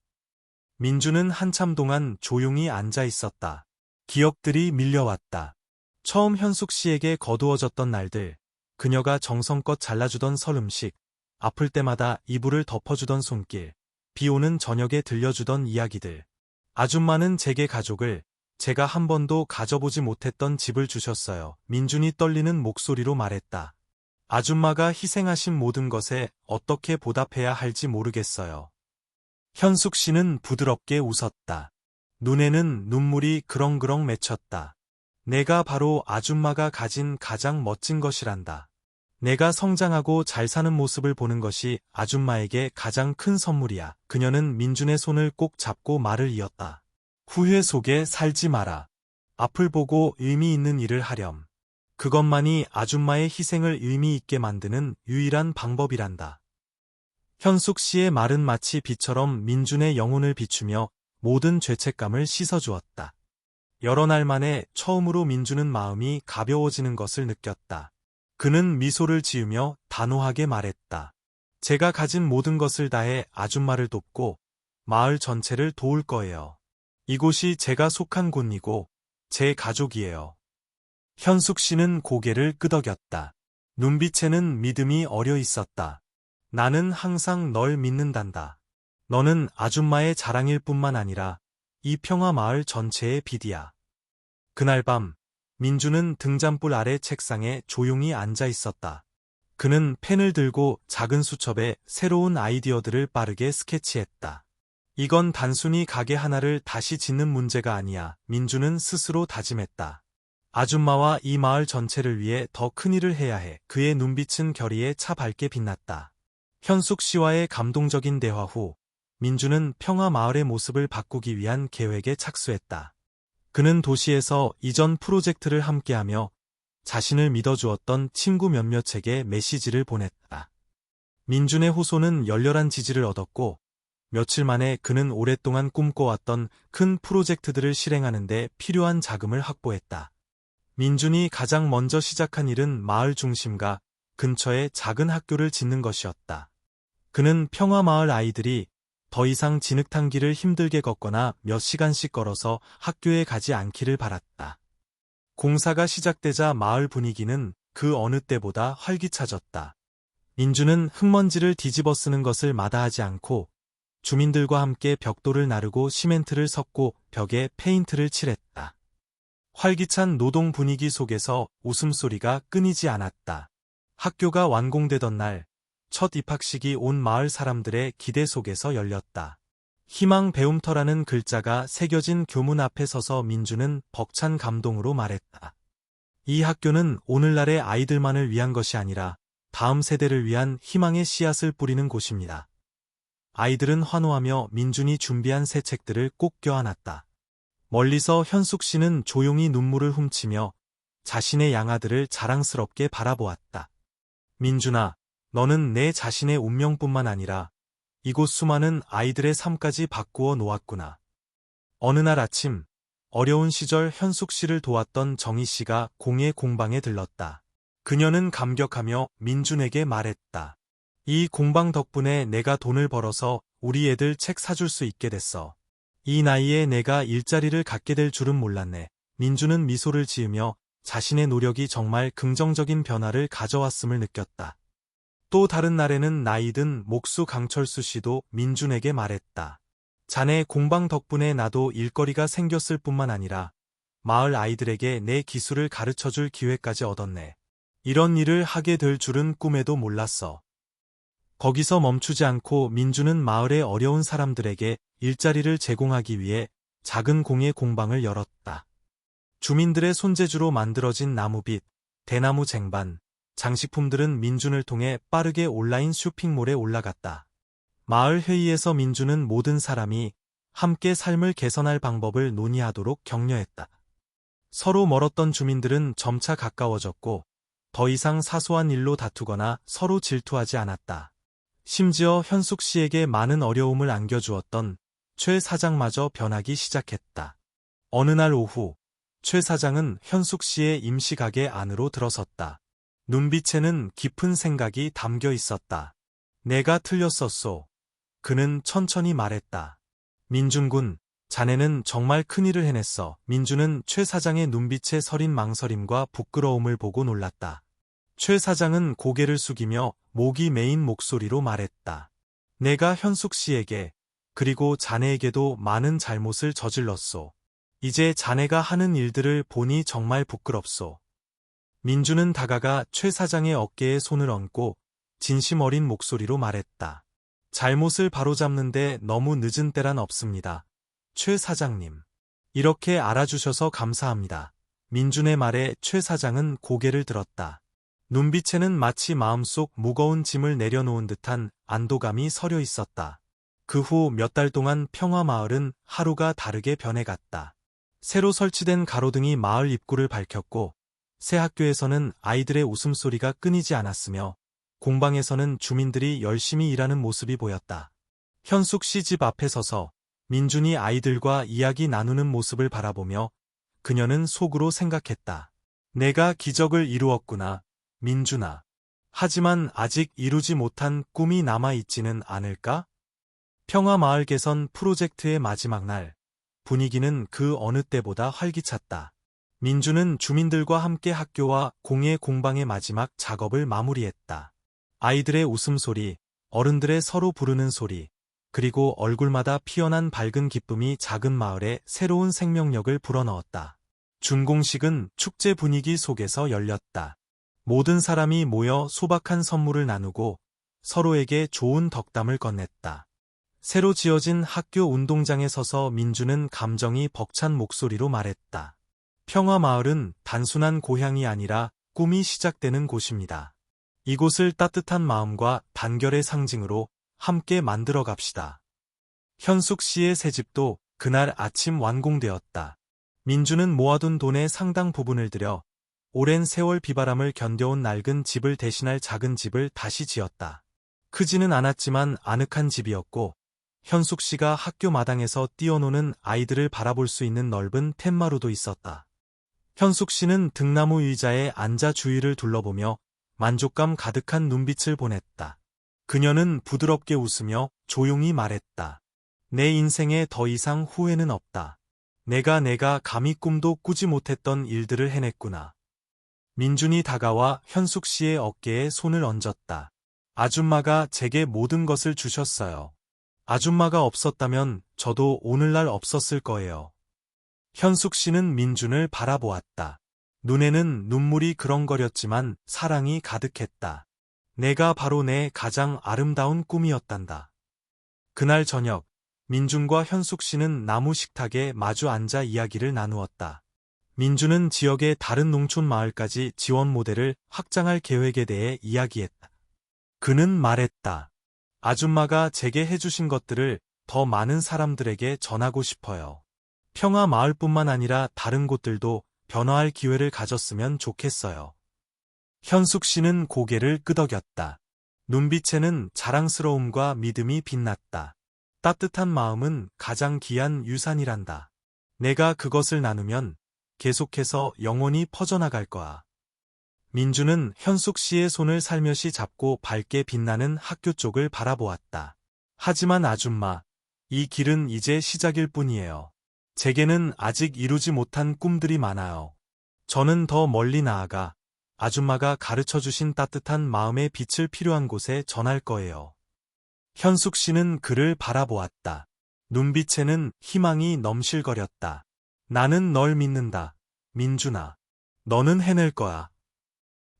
S1: 민준은 한참 동안 조용히 앉아 있었다. 기억들이 밀려왔다. 처음 현숙 씨에게 거두어졌던 날들, 그녀가 정성껏 잘라주던 설 음식, 아플 때마다 이불을 덮어주던 손길, 비 오는 저녁에 들려주던 이야기들. 아줌마는 제게 가족을, 제가 한 번도 가져보지 못했던 집을 주셨어요. 민준이 떨리는 목소리로 말했다. 아줌마가 희생하신 모든 것에 어떻게 보답해야 할지 모르겠어요. 현숙 씨는 부드럽게 웃었다. 눈에는 눈물이 그렁그렁 맺혔다. 내가 바로 아줌마가 가진 가장 멋진 것이란다. 내가 성장하고 잘 사는 모습을 보는 것이 아줌마에게 가장 큰 선물이야. 그녀는 민준의 손을 꼭 잡고 말을 이었다. 후회 속에 살지 마라. 앞을 보고 의미 있는 일을 하렴. 그것만이 아줌마의 희생을 의미 있게 만드는 유일한 방법이란다. 현숙 씨의 말은 마치 비처럼 민준의 영혼을 비추며 모든 죄책감을 씻어주었다. 여러 날 만에 처음으로 민준은 마음이 가벼워지는 것을 느꼈다. 그는 미소를 지으며 단호하게 말했다. 제가 가진 모든 것을 다해 아줌마를 돕고 마을 전체를 도울 거예요. 이곳이 제가 속한 곳이고 제 가족이에요. 현숙 씨는 고개를 끄덕였다. 눈빛에는 믿음이 어려 있었다. 나는 항상 널 믿는단다. 너는 아줌마의 자랑일 뿐만 아니라 이 평화마을 전체의 빛이야. 그날 밤 민주는 등잔불 아래 책상에 조용히 앉아 있었다. 그는 펜을 들고 작은 수첩에 새로운 아이디어들을 빠르게 스케치했다. 이건 단순히 가게 하나를 다시 짓는 문제가 아니야. 민주는 스스로 다짐했다. 아줌마와 이 마을 전체를 위해 더 큰 일을 해야 해. 그의 눈빛은 결의에 차 밝게 빛났다. 현숙 씨와의 감동적인 대화 후 민주는 평화마을의 모습을 바꾸기 위한 계획에 착수했다. 그는 도시에서 이전 프로젝트를 함께하며 자신을 믿어주었던 친구 몇몇에게 메시지를 보냈다. 민준의 호소는 열렬한 지지를 얻었고 며칠 만에 그는 오랫동안 꿈꿔왔던 큰 프로젝트들을 실행하는 데 필요한 자금을 확보했다. 민준이 가장 먼저 시작한 일은 마을 중심가 근처에 작은 학교를 짓는 것이었다. 그는 평화마을 아이들이 더 이상 진흙탕길을 힘들게 걷거나 몇 시간씩 걸어서 학교에 가지 않기를 바랐다. 공사가 시작되자 마을 분위기는 그 어느 때보다 활기차졌다. 민주는 흙먼지를 뒤집어 쓰는 것을 마다하지 않고 주민들과 함께 벽돌을 나르고 시멘트를 섞고 벽에 페인트를 칠했다. 활기찬 노동 분위기 속에서 웃음소리가 끊이지 않았다. 학교가 완공되던 날, 첫 입학식이 온 마을 사람들의 기대 속에서 열렸다. 희망 배움터라는 글자가 새겨진 교문 앞에 서서 민주는 벅찬 감동으로 말했다. 이 학교는 오늘날의 아이들만을 위한 것이 아니라 다음 세대를 위한 희망의 씨앗을 뿌리는 곳입니다. 아이들은 환호하며 민준이 준비한 새 책들을 꼭 껴안았다. 멀리서 현숙 씨는 조용히 눈물을 훔치며 자신의 양아들을 자랑스럽게 바라보았다. 민준아, 너는 내 자신의 운명뿐만 아니라 이곳 수많은 아이들의 삶까지 바꾸어 놓았구나. 어느 날 아침, 어려운 시절 현숙 씨를 도왔던 정희 씨가 공예 공방에 들렀다. 그녀는 감격하며 민준에게 말했다. 이 공방 덕분에 내가 돈을 벌어서 우리 애들 책 사줄 수 있게 됐어. 이 나이에 내가 일자리를 갖게 될 줄은 몰랐네. 민준은 미소를 지으며 자신의 노력이 정말 긍정적인 변화를 가져왔음을 느꼈다. 또 다른 날에는 나이든 목수 강철수 씨도 민준에게 말했다. 자네 공방 덕분에 나도 일거리가 생겼을 뿐만 아니라 마을 아이들에게 내 기술을 가르쳐줄 기회까지 얻었네. 이런 일을 하게 될 줄은 꿈에도 몰랐어. 거기서 멈추지 않고 민준은 마을의 어려운 사람들에게 일자리를 제공하기 위해 작은 공예 공방을 열었다. 주민들의 손재주로 만들어진 나무빗, 대나무 쟁반, 장식품들은 민준을 통해 빠르게 온라인 쇼핑몰에 올라갔다. 마을 회의에서 민준은 모든 사람이 함께 삶을 개선할 방법을 논의하도록 격려했다. 서로 멀었던 주민들은 점차 가까워졌고 더 이상 사소한 일로 다투거나 서로 질투하지 않았다. 심지어 현숙 씨에게 많은 어려움을 안겨주었던 최 사장마저 변하기 시작했다. 어느 날 오후, 최 사장은 현숙 씨의 임시가게 안으로 들어섰다. 눈빛에는 깊은 생각이 담겨 있었다. 내가 틀렸었소. 그는 천천히 말했다. 민준군, 자네는 정말 큰일을 해냈어. 민준은 최 사장의 눈빛에 서린 망설임과 부끄러움을 보고 놀랐다. 최 사장은 고개를 숙이며 목이 메인 목소리로 말했다. 내가 현숙 씨에게, 그리고 자네에게도 많은 잘못을 저질렀소. 이제 자네가 하는 일들을 보니 정말 부끄럽소. 민주는 다가가 최 사장의 어깨에 손을 얹고 진심 어린 목소리로 말했다. 잘못을 바로잡는데 너무 늦은 때란 없습니다. 최 사장님. 이렇게 알아주셔서 감사합니다. 민준의 말에 최 사장은 고개를 들었다. 눈빛에는 마치 마음속 무거운 짐을 내려놓은 듯한 안도감이 서려 있었다. 그 후 몇 달 동안 평화마을은 하루가 다르게 변해갔다. 새로 설치된 가로등이 마을 입구를 밝혔고 새 학교에서는 아이들의 웃음소리가 끊이지 않았으며 공방에서는 주민들이 열심히 일하는 모습이 보였다. 현숙 씨 집 앞에 서서 민준이 아이들과 이야기 나누는 모습을 바라보며 그녀는 속으로 생각했다. 내가 기적을 이루었구나, 민준아. 하지만 아직 이루지 못한 꿈이 남아있지는 않을까? 평화마을 개선 프로젝트의 마지막 날, 분위기는 그 어느 때보다 활기찼다. 민준은 주민들과 함께 학교와 공예 공방의 마지막 작업을 마무리했다. 아이들의 웃음소리, 어른들의 서로 부르는 소리, 그리고 얼굴마다 피어난 밝은 기쁨이 작은 마을에 새로운 생명력을 불어넣었다. 준공식은 축제 분위기 속에서 열렸다. 모든 사람이 모여 소박한 선물을 나누고 서로에게 좋은 덕담을 건넸다. 새로 지어진 학교 운동장에 서서 민주는 감정이 벅찬 목소리로 말했다. 평화마을은 단순한 고향이 아니라 꿈이 시작되는 곳입니다. 이곳을 따뜻한 마음과 단결의 상징으로 함께 만들어 갑시다. 현숙 씨의 새 집도 그날 아침 완공되었다. 민주는 모아둔 돈의 상당 부분을 들여 오랜 세월 비바람을 견뎌온 낡은 집을 대신할 작은 집을 다시 지었다. 크지는 않았지만 아늑한 집이었고 현숙 씨가 학교 마당에서 뛰어노는 아이들을 바라볼 수 있는 넓은 툇마루도 있었다. 현숙 씨는 등나무 의자에 앉아 주위를 둘러보며 만족감 가득한 눈빛을 보냈다. 그녀는 부드럽게 웃으며 조용히 말했다. 내 인생에 더 이상 후회는 없다. 내가 감히 꿈도 꾸지 못했던 일들을 해냈구나. 민준이 다가와 현숙 씨의 어깨에 손을 얹었다. 아줌마가 제게 모든 것을 주셨어요. 아줌마가 없었다면 저도 오늘날 없었을 거예요. 현숙 씨는 민준을 바라보았다. 눈에는 눈물이 그렁거렸지만 사랑이 가득했다. 내가 바로 내 가장 아름다운 꿈이었단다. 그날 저녁, 민준과 현숙 씨는 나무 식탁에 마주 앉아 이야기를 나누었다. 민준은 지역의 다른 농촌 마을까지 지원 모델을 확장할 계획에 대해 이야기했다. 그는 말했다. 아줌마가 제게 해주신 것들을 더 많은 사람들에게 전하고 싶어요. 평화 마을뿐만 아니라 다른 곳들도 변화할 기회를 가졌으면 좋겠어요. 현숙 씨는 고개를 끄덕였다. 눈빛에는 자랑스러움과 믿음이 빛났다. 따뜻한 마음은 가장 귀한 유산이란다. 내가 그것을 나누면 계속해서 영원히 퍼져나갈 거야. 민주는 현숙 씨의 손을 살며시 잡고 밝게 빛나는 학교 쪽을 바라보았다. 하지만 아줌마, 이 길은 이제 시작일 뿐이에요. 제게는 아직 이루지 못한 꿈들이 많아요. 저는 더 멀리 나아가 아줌마가 가르쳐주신 따뜻한 마음의 빛을 필요한 곳에 전할 거예요. 현숙 씨는 그를 바라보았다. 눈빛에는 희망이 넘실거렸다. 나는 널 믿는다, 민준아. 너는 해낼 거야.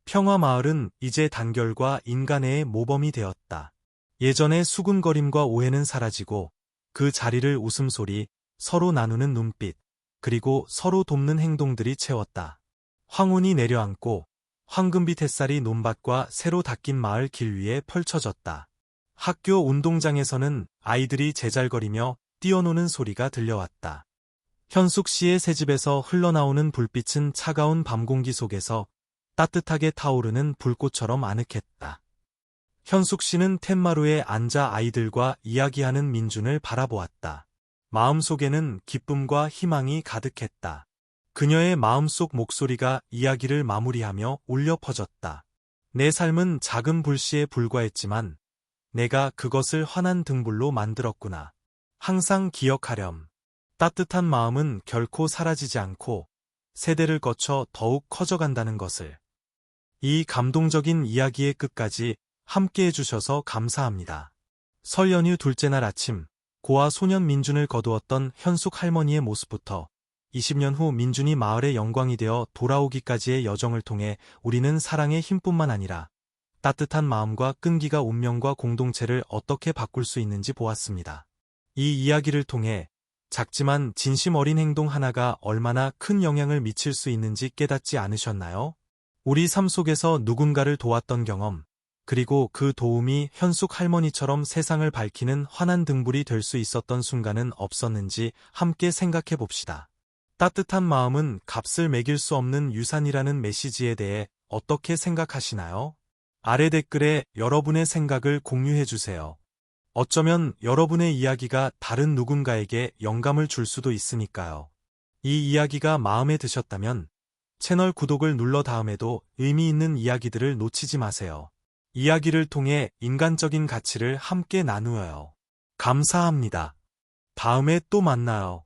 S1: 평화마을은 이제 단결과 인간애의 모범이 되었다. 예전의 수군거림과 오해는 사라지고 그 자리를 웃음소리, 서로 나누는 눈빛, 그리고 서로 돕는 행동들이 채웠다. 황혼이 내려앉고 황금빛 햇살이 논밭과 새로 닦인 마을 길 위에 펼쳐졌다. 학교 운동장에서는 아이들이 제잘거리며 뛰어노는 소리가 들려왔다. 현숙 씨의 새집에서 흘러나오는 불빛은 차가운 밤 공기 속에서 따뜻하게 타오르는 불꽃처럼 아늑했다. 현숙 씨는 툇마루에 앉아 아이들과 이야기하는 민준을 바라보았다. 마음속에는 기쁨과 희망이 가득했다. 그녀의 마음속 목소리가 이야기를 마무리하며 울려 퍼졌다. 내 삶은 작은 불씨에 불과했지만 내가 그것을 환한 등불로 만들었구나. 항상 기억하렴. 따뜻한 마음은 결코 사라지지 않고 세대를 거쳐 더욱 커져간다는 것을. 이 감동적인 이야기의 끝까지 함께 해주셔서 감사합니다. 설 연휴 둘째 날 아침, 고아 소년 민준을 거두었던 현숙 할머니의 모습부터 20년 후 민준이 마을의 영광이 되어 돌아오기까지의 여정을 통해 우리는 사랑의 힘뿐만 아니라 따뜻한 마음과 끈기가 운명과 공동체를 어떻게 바꿀 수 있는지 보았습니다. 이 이야기를 통해 작지만 진심 어린 행동 하나가 얼마나 큰 영향을 미칠 수 있는지 깨닫지 않으셨나요? 우리 삶 속에서 누군가를 도왔던 경험, 그리고 그 도움이 현숙 할머니처럼 세상을 밝히는 환한 등불이 될 수 있었던 순간은 없었는지 함께 생각해 봅시다. 따뜻한 마음은 값을 매길 수 없는 유산이라는 메시지에 대해 어떻게 생각하시나요? 아래 댓글에 여러분의 생각을 공유해 주세요. 어쩌면 여러분의 이야기가 다른 누군가에게 영감을 줄 수도 있으니까요. 이 이야기가 마음에 드셨다면 채널 구독을 눌러 다음에도 의미 있는 이야기들을 놓치지 마세요. 이야기를 통해 인간적인 가치를 함께 나누어요. 감사합니다. 다음에 또 만나요.